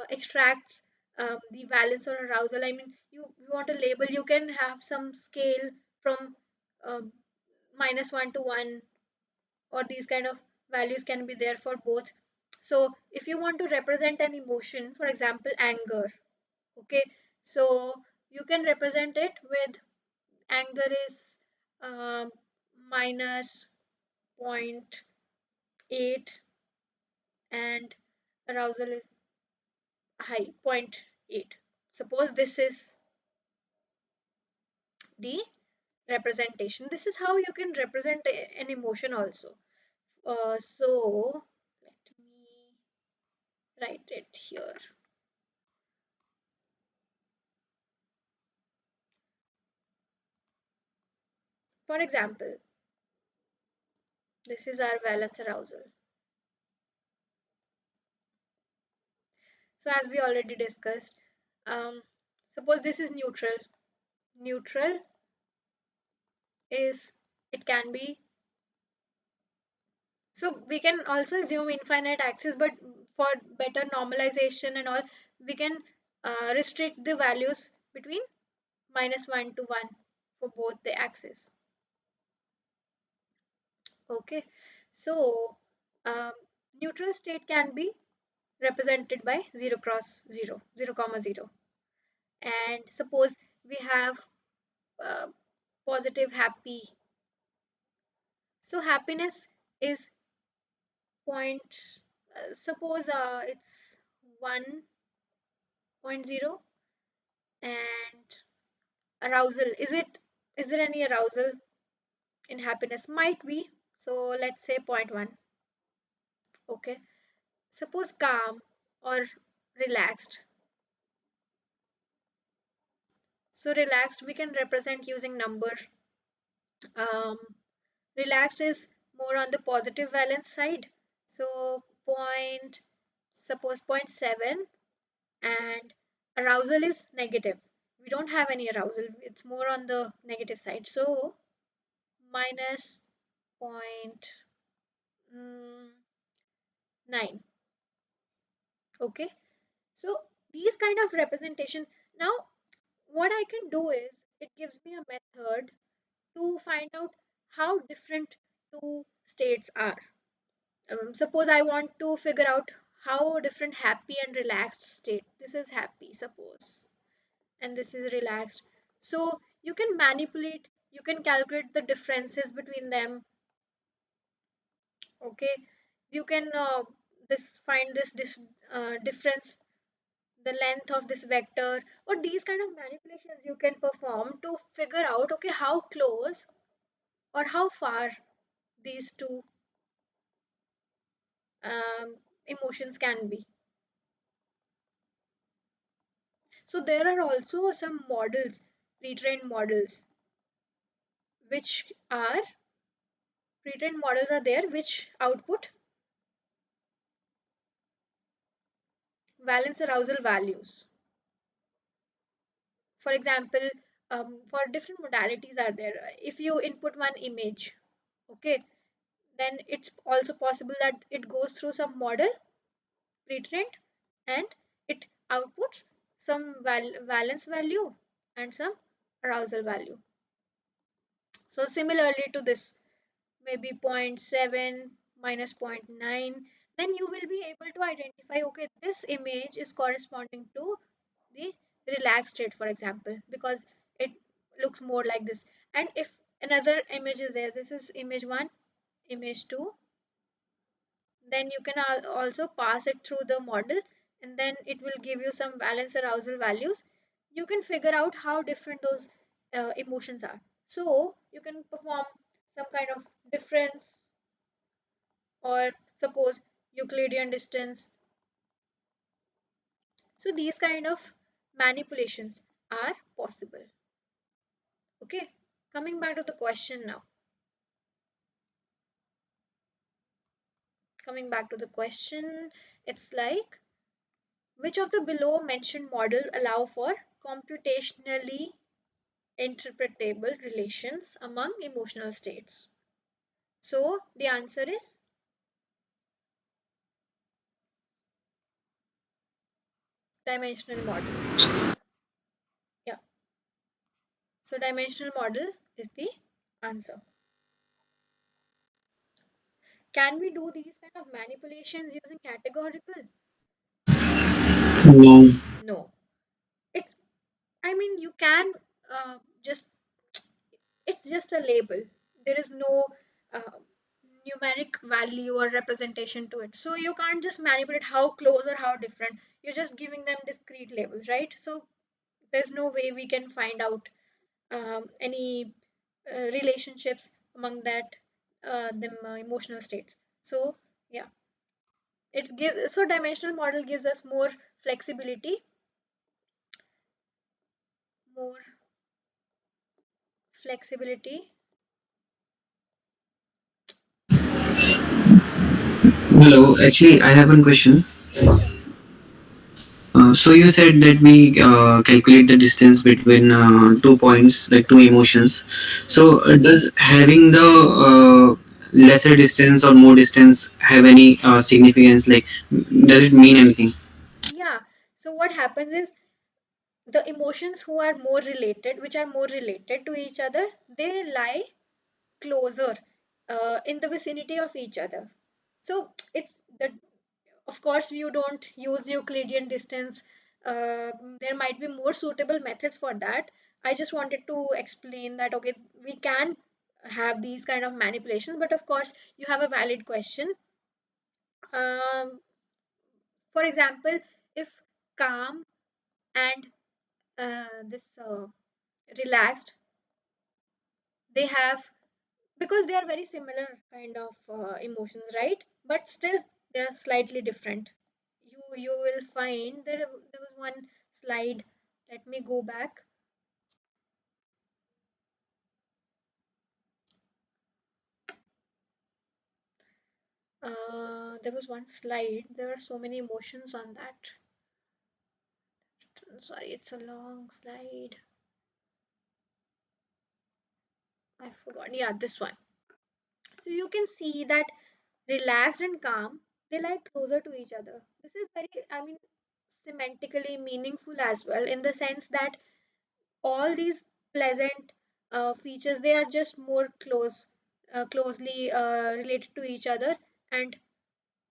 extract the valence or arousal, I mean, you want a label, you can have some scale from um, -1 to 1, or these kind of values can be there for both. So, if you want to represent an emotion, for example, anger, okay, so you can represent it with anger is um, minus point 0.8 and arousal is high point 0.8. Suppose this is the representation. This is how you can represent an emotion also. So let me write it here. For example, this is our valence arousal. So as we already discussed, um, suppose this is neutral. Neutral is, it can be, so we can also assume infinite axis, but for better normalization and all, we can restrict the values between -1 to 1 for both the axes. Okay, so um, neutral state can be represented by 0 cross 0, 0 comma 0. And suppose we have uh, positive happy. So happiness is point, suppose it's 1.0, and arousal, is there any arousal in happiness? Might be. So let's say point 0.1. Okay, suppose calm or relaxed. So relaxed we can represent using number. um, Relaxed is more on the positive valence side. So point, suppose point 0.7, and arousal is negative. We don't have any arousal. It's more on the negative side. So minus point 9. Okay. So these kind of representation. Now what I can do is it gives me a method to find out how different two states are. Suppose I want to figure out how different happy and relaxed state. This is happy, suppose, and this is relaxed. So you can manipulate, you can calculate the differences between them. Okay, you can this find this difference, the length of this vector, or these kind of manipulations you can perform to figure out okay how close or how far these two emotions can be. So there are also some models, pre-trained models, which are pre-trained models are there which output valence arousal values. For example, for different modalities are there. If you input one image, okay, then it's also possible that it goes through some model pre-trained and it outputs some valence value and some arousal value. So similarly to this, maybe zero point 0.7 minus zero point 0.9, then you will be able to identify okay this image is corresponding to the relaxed state, for example, because it looks more like this. And if another image is there, this is image 1, image 2, then you can also pass it through the model, and then it will give you some valence arousal values. You can figure out how different those emotions are, so you can perform some kind of difference, or suppose Euclidean distance. So these kind of manipulations are possible. Okay, coming back to the question now. Coming back to the question, it's like which of the below mentioned models allow for computationally interpretable relations among emotional states? So the answer is dimensional model. Yeah, so dimensional model is the answer. Can we do these kind of manipulations using categorical? No. No. It's, I mean, you can just, it's just a label. There is no uh, numeric value or representation to it. So you can't just manipulate how close or how different. You're just giving them discrete labels, right? So there's no way we can find out any relationships among that them emotional states. So yeah, it gives, so dimensional model gives us more flexibility, more flexibility. Hello, actually, I have one question. Sure. So you said that we calculate the distance between 2 points, like two emotions. Yeah. So does having the lesser distance or more distance have any significance? Like, does it mean anything? Yeah. So what happens is the emotions who are more related, which are more related to each other, they lie closer in the vicinity of each other. So it's the, of course you don't use Euclidean distance. There might be more suitable methods for that. I just wanted to explain that okay, we can have these kind of manipulations, but of course you have a valid question. Um, for example, if calm and this relaxed, they have, because they are very similar kind of emotions, right? But still they are slightly different. You will find there was one slide. Let me go back. There was one slide. There are so many emotions on that. Sorry, it's a long slide. I forgot. Yeah, this one. So you can see that relaxed and calm, they lie closer to each other. This is very, I mean, semantically meaningful as well, in the sense that all these pleasant features, they are just more closely related to each other. And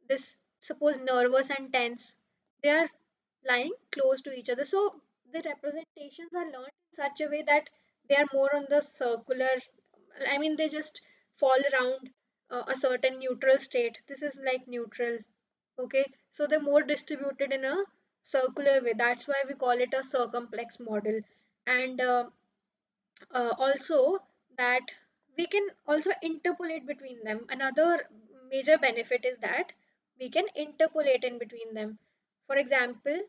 this, suppose nervous and tense, they are lying close to each other. So the representations are learned in such a way that they are more on the circular, I mean, they just fall around a certain neutral state. This is like neutral. Okay, so they're more distributed in a circular way. That's why we call it a circumplex model. And also that we can also interpolate between them. Another major benefit is that we can interpolate in between them. For example,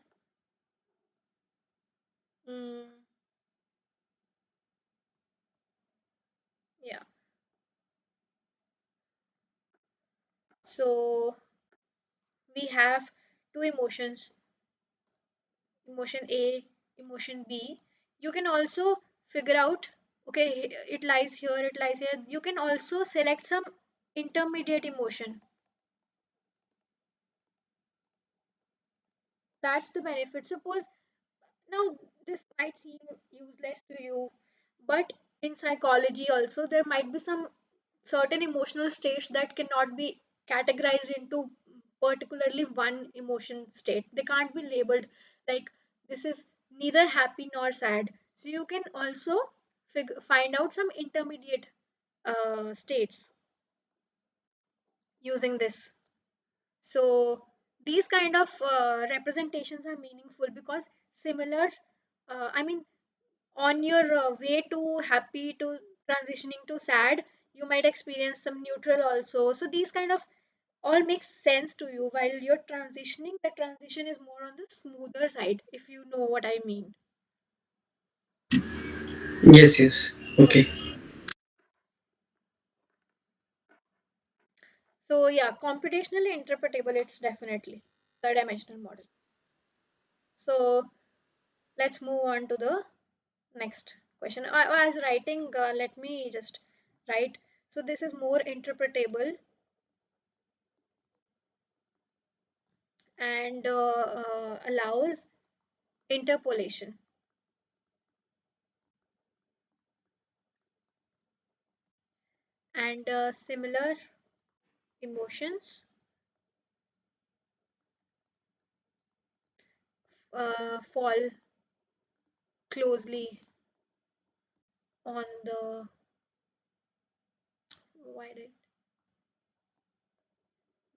mm, yeah, so we have two emotions, emotion A, emotion B. You can also figure out, okay, it lies here, it lies here. You can also select some intermediate emotion. That's the benefit. Suppose, now this might seem useless to you, but in psychology also there might be some certain emotional states that cannot be categorized into particularly one emotion state. They can't be labeled like this is neither happy nor sad. So you can also find out some intermediate states using this. So these kind of representations are meaningful because similar, I mean, on your way to happy to transitioning to sad, you might experience some neutral also. So these kind of all makes sense to you while you're transitioning. The transition is more on the smoother side, if you know what I mean. Yes, yes. Hmm. Okay. So yeah, computationally interpretable, it's definitely third dimensional model. So let's move on to the next question. I was writing, let me just write. So this is more interpretable and allows interpolation and similar emotions fall closely on the, why did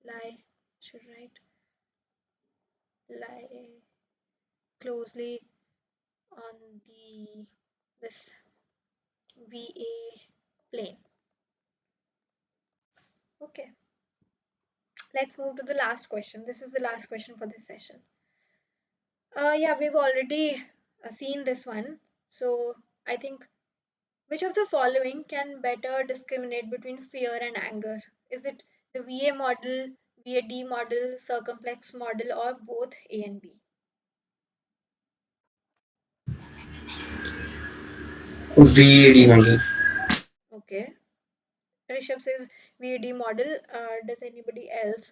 lie, should write lie closely on the this VA plane. Okay, let's move to the last question. This is the last question for this session. Yeah, we've already seen this one. So I think, which of the following can better discriminate between fear and anger? Is it the VA model, VAD model, circumplex model, or both A and B? VAD model. Okay. Rishabh says VAD model. Does anybody else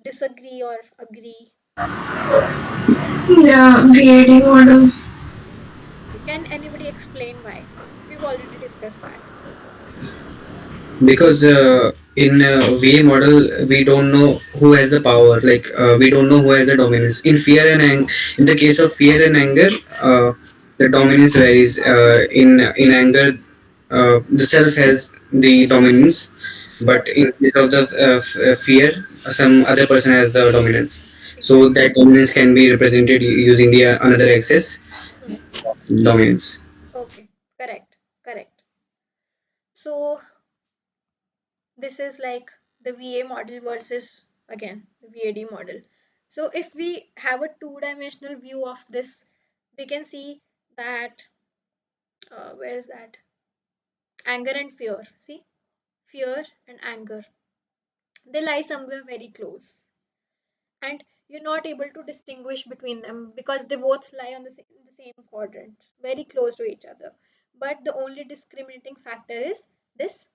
disagree or agree? Yeah, VAD model. Okay. Can anybody explain why? We've already discussed that. Because in VA model we don't know who has the power, like we don't know who has the dominance in in the case of fear and anger. The dominance varies. In anger, the self has the dominance, but Yes, in case of the fear, some other person has the dominance. So exactly. that dominance can be represented using the another axis Hmm. dominance. Okay, correct, correct. So this is like the VA model versus again, the VAD model. So if we have a two-dimensional view of this, we can see that where is that? Anger and fear. See, fear and anger, they lie somewhere very close, and you're not able to distinguish between them because they both lie on the same quadrant, very close to each other. But the only discriminating factor is this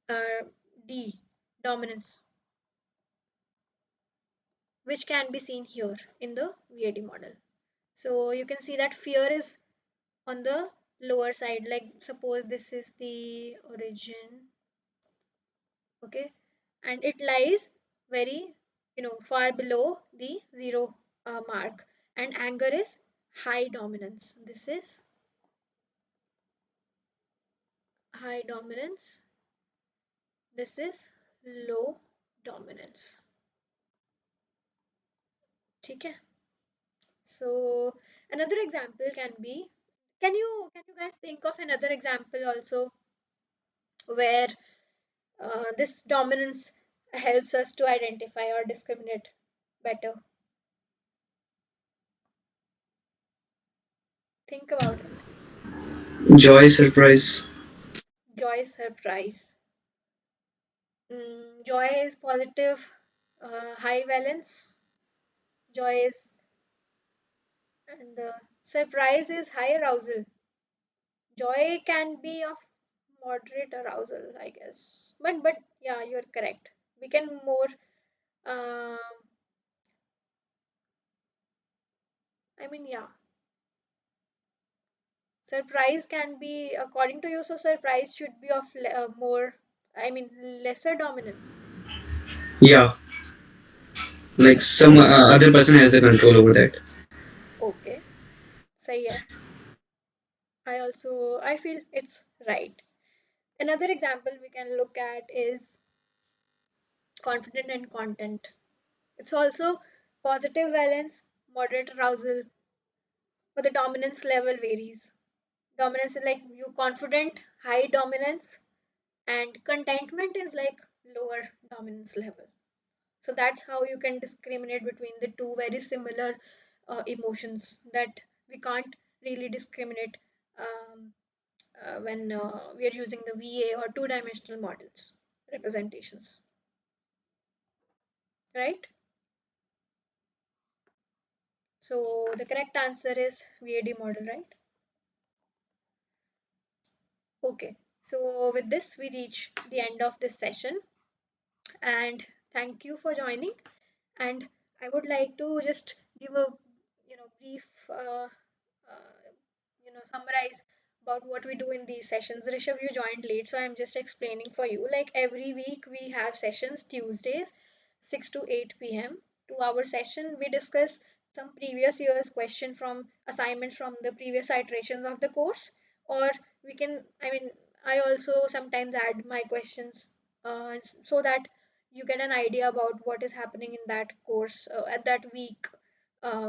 uh, D, dominance, which can be seen here in the VAD model. So you can see that fear is on the lower side. Like suppose this is the origin, okay, and it lies very, far below the zero mark. And anger is high dominance. This is high dominance. This is low dominance. Okay. So another example can be, can you guys think of another example also where this dominance helps us to identify or discriminate better? Think about it. Joy, surprise. Joy, surprise. Joy is positive, high valence. Joy is, and surprise is high arousal. Joy can be of moderate arousal, I guess. But yeah, you're correct. We can more. Um, I mean, yeah, surprise can be according to you. So surprise should be of more. I mean, lesser dominance. Yeah, like some other person has the control over that. Okay, so yeah, I feel it's right. Another example we can look at is confident and content. It's also positive valence, moderate arousal, but the dominance level varies. Dominance is like you confident, high dominance, and contentment is like lower dominance level. So that's how you can discriminate between the two very similar emotions that we can't really discriminate um, when we are using the VA or two-dimensional models representations, right? So the correct answer is VAD model, right? Okay. So with this, we reach the end of this session, and thank you for joining. And I would like to just give a brief summarize about what we do in these sessions. Rishabh, you joined late, so I'm just explaining for you. Like every week, we have sessions Tuesdays, 6 to 8 p.m. 2 hour session. We discuss some previous year's question from assignments from the previous iterations of the course, or we can, I mean, I also sometimes add my questions so that you get an idea about what is happening in that course at that week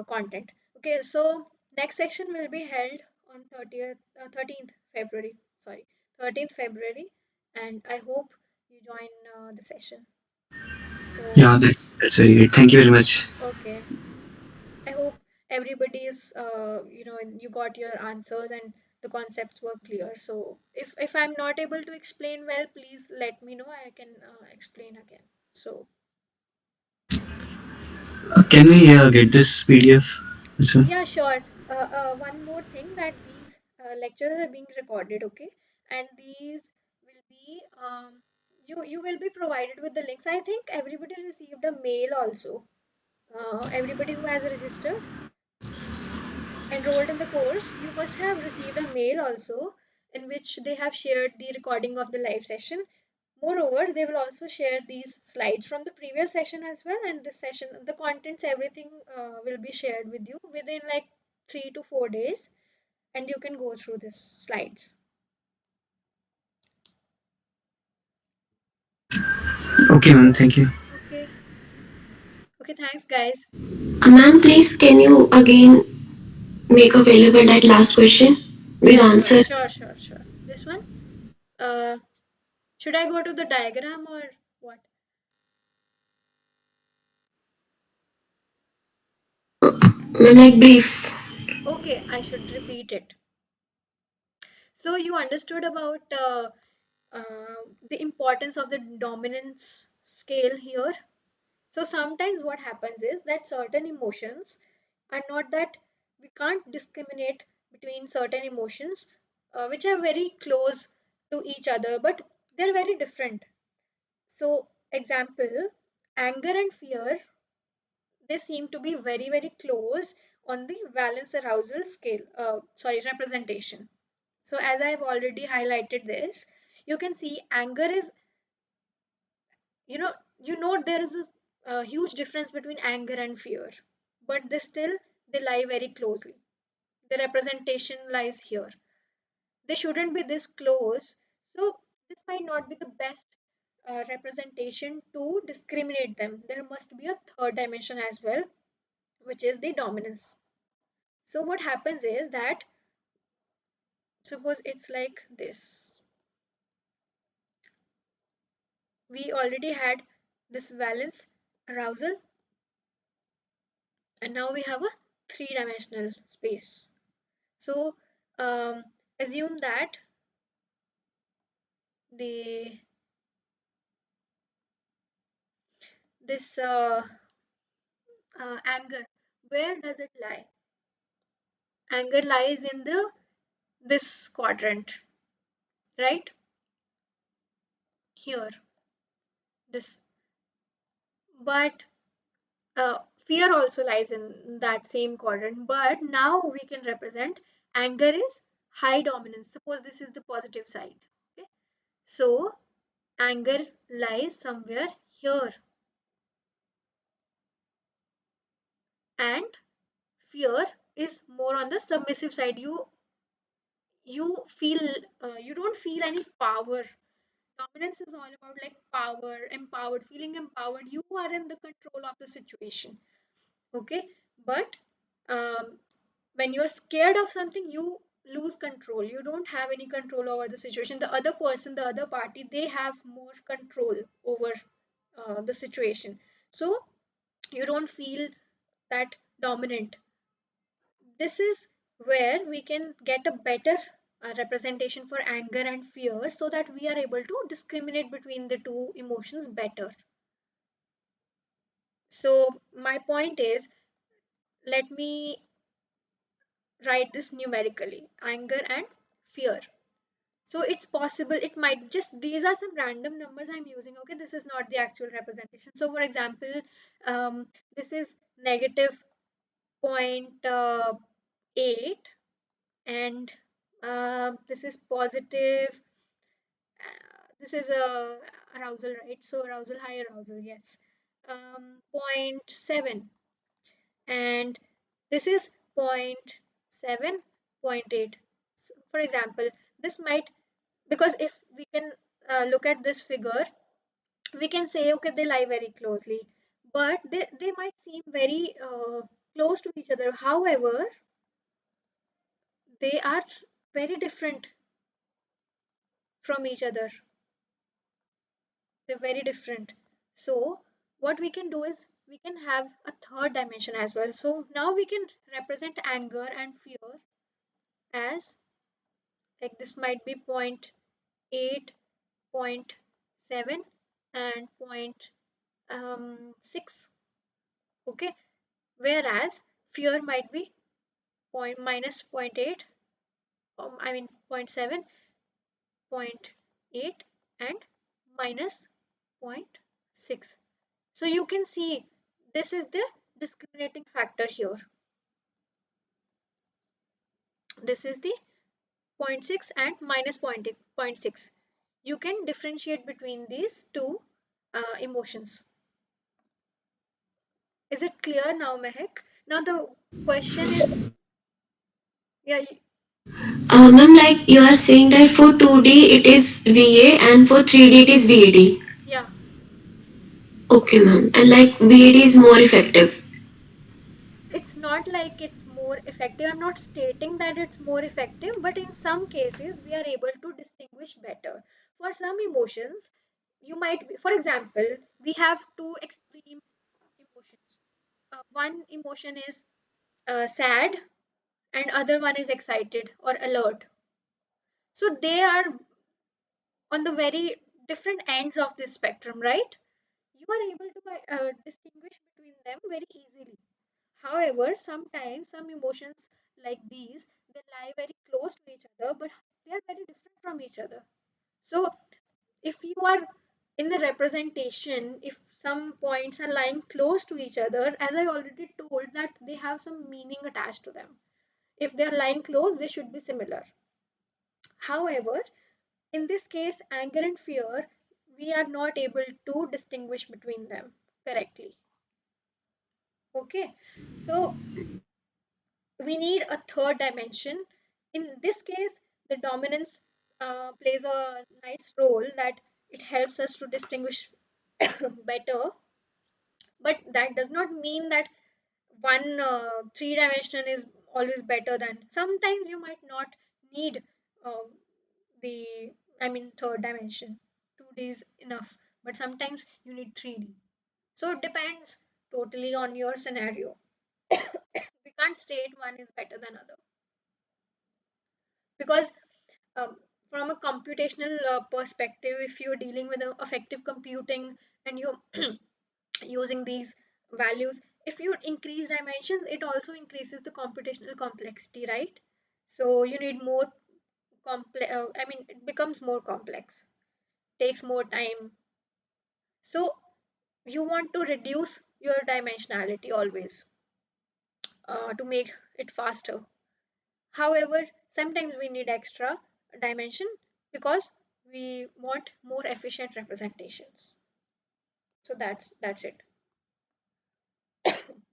content. Okay, so next session will be held on 13th February. Sorry, 13th February, and I hope you join the session. So, Yeah, that's very great. Thank you very much. okay, I hope everybody is, you got your answers and the concepts were clear. So, if I'm not able to explain well, please let me know. I can explain again. So, Can we get this PDF as well? yeah, sure. One more thing that these lectures are being recorded, okay, and these will be you will be provided with the links. I think everybody received a mail also. Everybody who has registered, enrolled in the course, you must have received a mail also in which they have shared the recording of the live session. Moreover, they will also share these slides from the previous session as well, and this session, the contents, everything will be shared with you within like 3 to 4 days, and you can go through these slides. Okay, man. Thank you. Okay, okay, thanks, guys. Ma'am, please can you again make available that last question with Yeah, sure, answer? sure, sure, sure. This one, uh, should I go to the diagram or what? Ma'am, like brief. Okay, I should repeat it. So you understood about the importance of the dominance scale here. So sometimes what happens is that certain emotions are not that we can't discriminate between certain emotions which are very close to each other, but they're very different. So, example, anger and fear, they seem to be very, very close on the valence arousal scale, representation. So, as I've already highlighted this, you can see anger is, there is a huge difference between anger and fear, but they lie very closely. The representation lies here. They shouldn't be this close. So, this might not be the best representation to discriminate them. There must be a third dimension as well, which is the dominance. So, what happens is that suppose it's like this. We already had this valence arousal, and now we have a three-dimensional space. So, um, assume that the this anger, where does it lie? Anger lies in the this quadrant, right? Here, this. But fear also lies in that same quadrant. But now we can represent anger is high dominance. Suppose this is the positive side. Okay, so anger lies somewhere here, and fear is more on the submissive side. You feel you don't feel any power. Dominance is all about like power, empowered, feeling empowered. You are in the control of the situation. Okay, but um, when you're scared of something, you lose control. You don't have any control over the situation. The other person, the other party, they have more control over the situation. So you don't feel that dominant. This is where we can get a better representation for anger and fear so that we are able to discriminate between the two emotions better. So, my point is, let me write this numerically, anger and fear. So, it's possible, it might just, these are some random numbers I'm using, okay? This is not the actual representation. So, for example, this is negative point 0.8, and this is positive. This is a arousal, right? So arousal, high arousal, yes. Point 0.7, and this is point 0.7, point 0.8. So, for example, this might, because if we can look at this figure, we can say okay, they lie very closely, but they might seem very close to each other. However, they are very different from each other. They're very different. So what we can do is we can have a third dimension as well. So now we can represent anger and fear as like this might be point 0.8, point 0.7, and point 0.6. Okay, whereas fear might be point minus point 0.8, I mean point 0.7, point 0.8, and minus point 0.6. So you can see this is the discriminating factor here. This is the zero point 0.6 and minus zero point 0.6. You can differentiate between these two emotions. Is it clear now, Mehak? Now the question is, yeah, Ma'am, like you are saying that for 2D it is VA and for 3D it is VAD. yeah. Okay, ma'am. And like VAD is more effective. It's not like it's more effective. I'm not stating that it's more effective, but in some cases we are able to distinguish better. For some emotions, you might be, for example, we have two extreme emotions. One emotion is sad, and other one is excited or alert. So they are on the very different ends of this spectrum, right? You are able to distinguish between them very easily. However, sometimes some emotions like these, they lie very close to each other, but they are very different from each other. So if you are in the representation, if some points are lying close to each other, as I already told, that they have some meaning attached to them. If they are lying close, they should be similar. However, in this case, anger and fear, we are not able to distinguish between them correctly. Okay, so we need a third dimension. In this case, the dominance plays a nice role, that it helps us to distinguish better, but that does not mean that one three dimension is always better than. Sometimes you might not need uh, the, I mean, third dimension. 2D is enough, but sometimes you need 3D. So it depends totally on your scenario. We can't state one is better than other, because um, from a computational perspective, if you're dealing with affective computing and you're using these values, if you increase dimensions, it also increases the computational complexity, right? So you need more complex, I mean, it becomes more complex, takes more time. So you want to reduce your dimensionality always, to make it faster. However, sometimes we need extra dimension because we want more efficient representations. So that's it.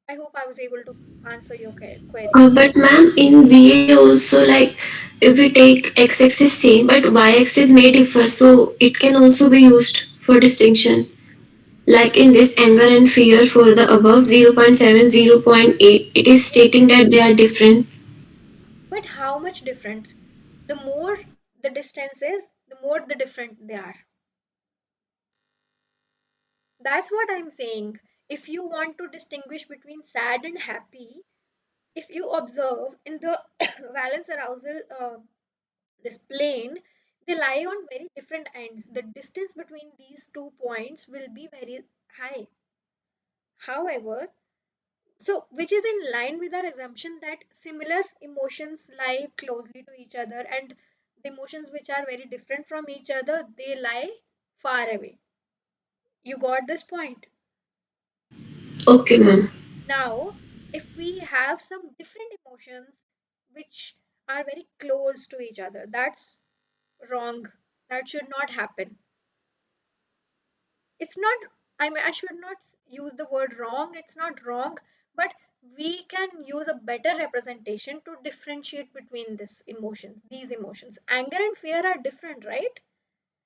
I hope I was able to answer your query. But ma'am, in VA also, like if we take x-axis same, but y-axis may differ, so it can also be used for distinction. Like in this anger and fear for the above 0.7, 0.8, it is stating Yes, that they are different. but how much different? The more the distance is, the more the different they are. That's what I'm saying. If you want to distinguish between sad and happy, if you observe in the valence arousal this plane, they lie on very different ends. The distance between these 2 points will be very high. However, so which is in line with our assumption that similar emotions lie closely to each other, and the emotions which are very different from each other, they lie far away. You got this point? Okay, ma'am. Now, if we have some different emotions which are very close to each other, that's wrong. That should not happen. It's not, I mean, I should not use the word wrong, it's not wrong, but we can use a better representation to differentiate between this emotions, these emotions. Anger and fear are different, right?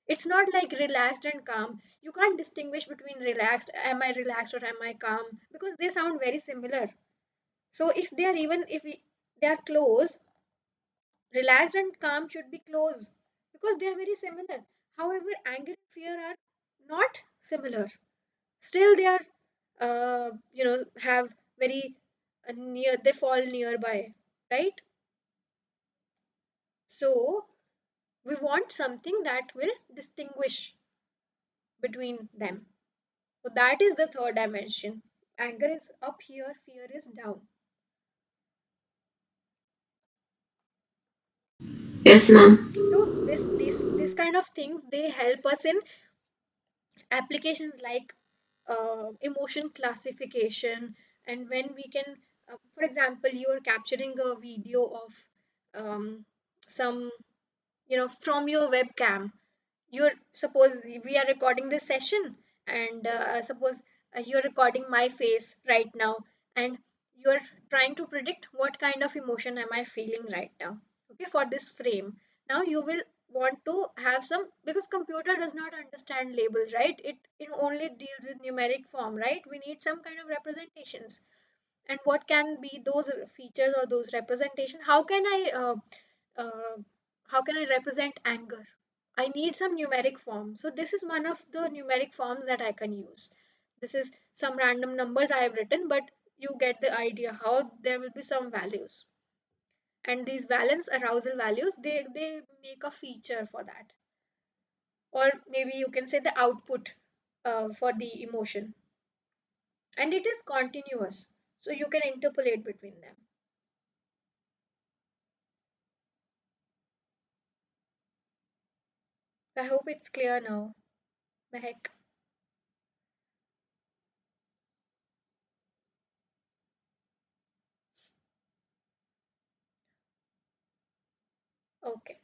It's not like relaxed and calm. You can't distinguish between relaxed, am I relaxed or am I calm, because they sound very similar. So if they are, even if they are close, relaxed and calm should be close because they are very similar. However, anger and fear are not similar. Still they are, have very near, they fall nearby, right? So we want something that will distinguish between them. So that is the third dimension. Anger is up here, fear is down. Yes, ma'am. So this kind of things, they help us in applications like emotion classification. And when we can, for example, you are capturing a video of um, some, from your webcam. You're, suppose we are recording this session, and suppose you're recording my face right now, and you're trying to predict what kind of emotion am I feeling right now, okay, for this frame. Now you will want to have some, because computer does not understand labels, right? It only deals with numeric form, right? We need some kind of representations. And what can be those features or those representation? Uh, how can I represent anger? I need some numeric form. So this is one of the numeric forms that I can use. This is some random numbers I have written, but you get the idea how there will be some values, and these valence arousal values, they make a feature for that, or maybe you can say the output for the emotion, and it is continuous, so you can interpolate between them. I hope it's clear now. Mehak. Okay,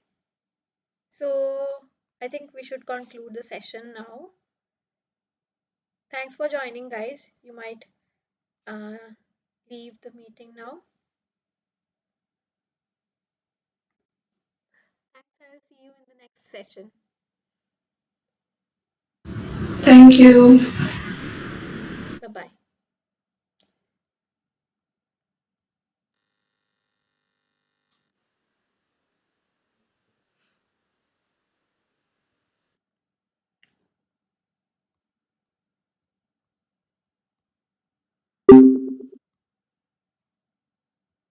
so I think we should conclude the session now. Thanks for joining, guys. You might uh, leave the meeting now. Thanks. I'll see you in the next session. Thank you.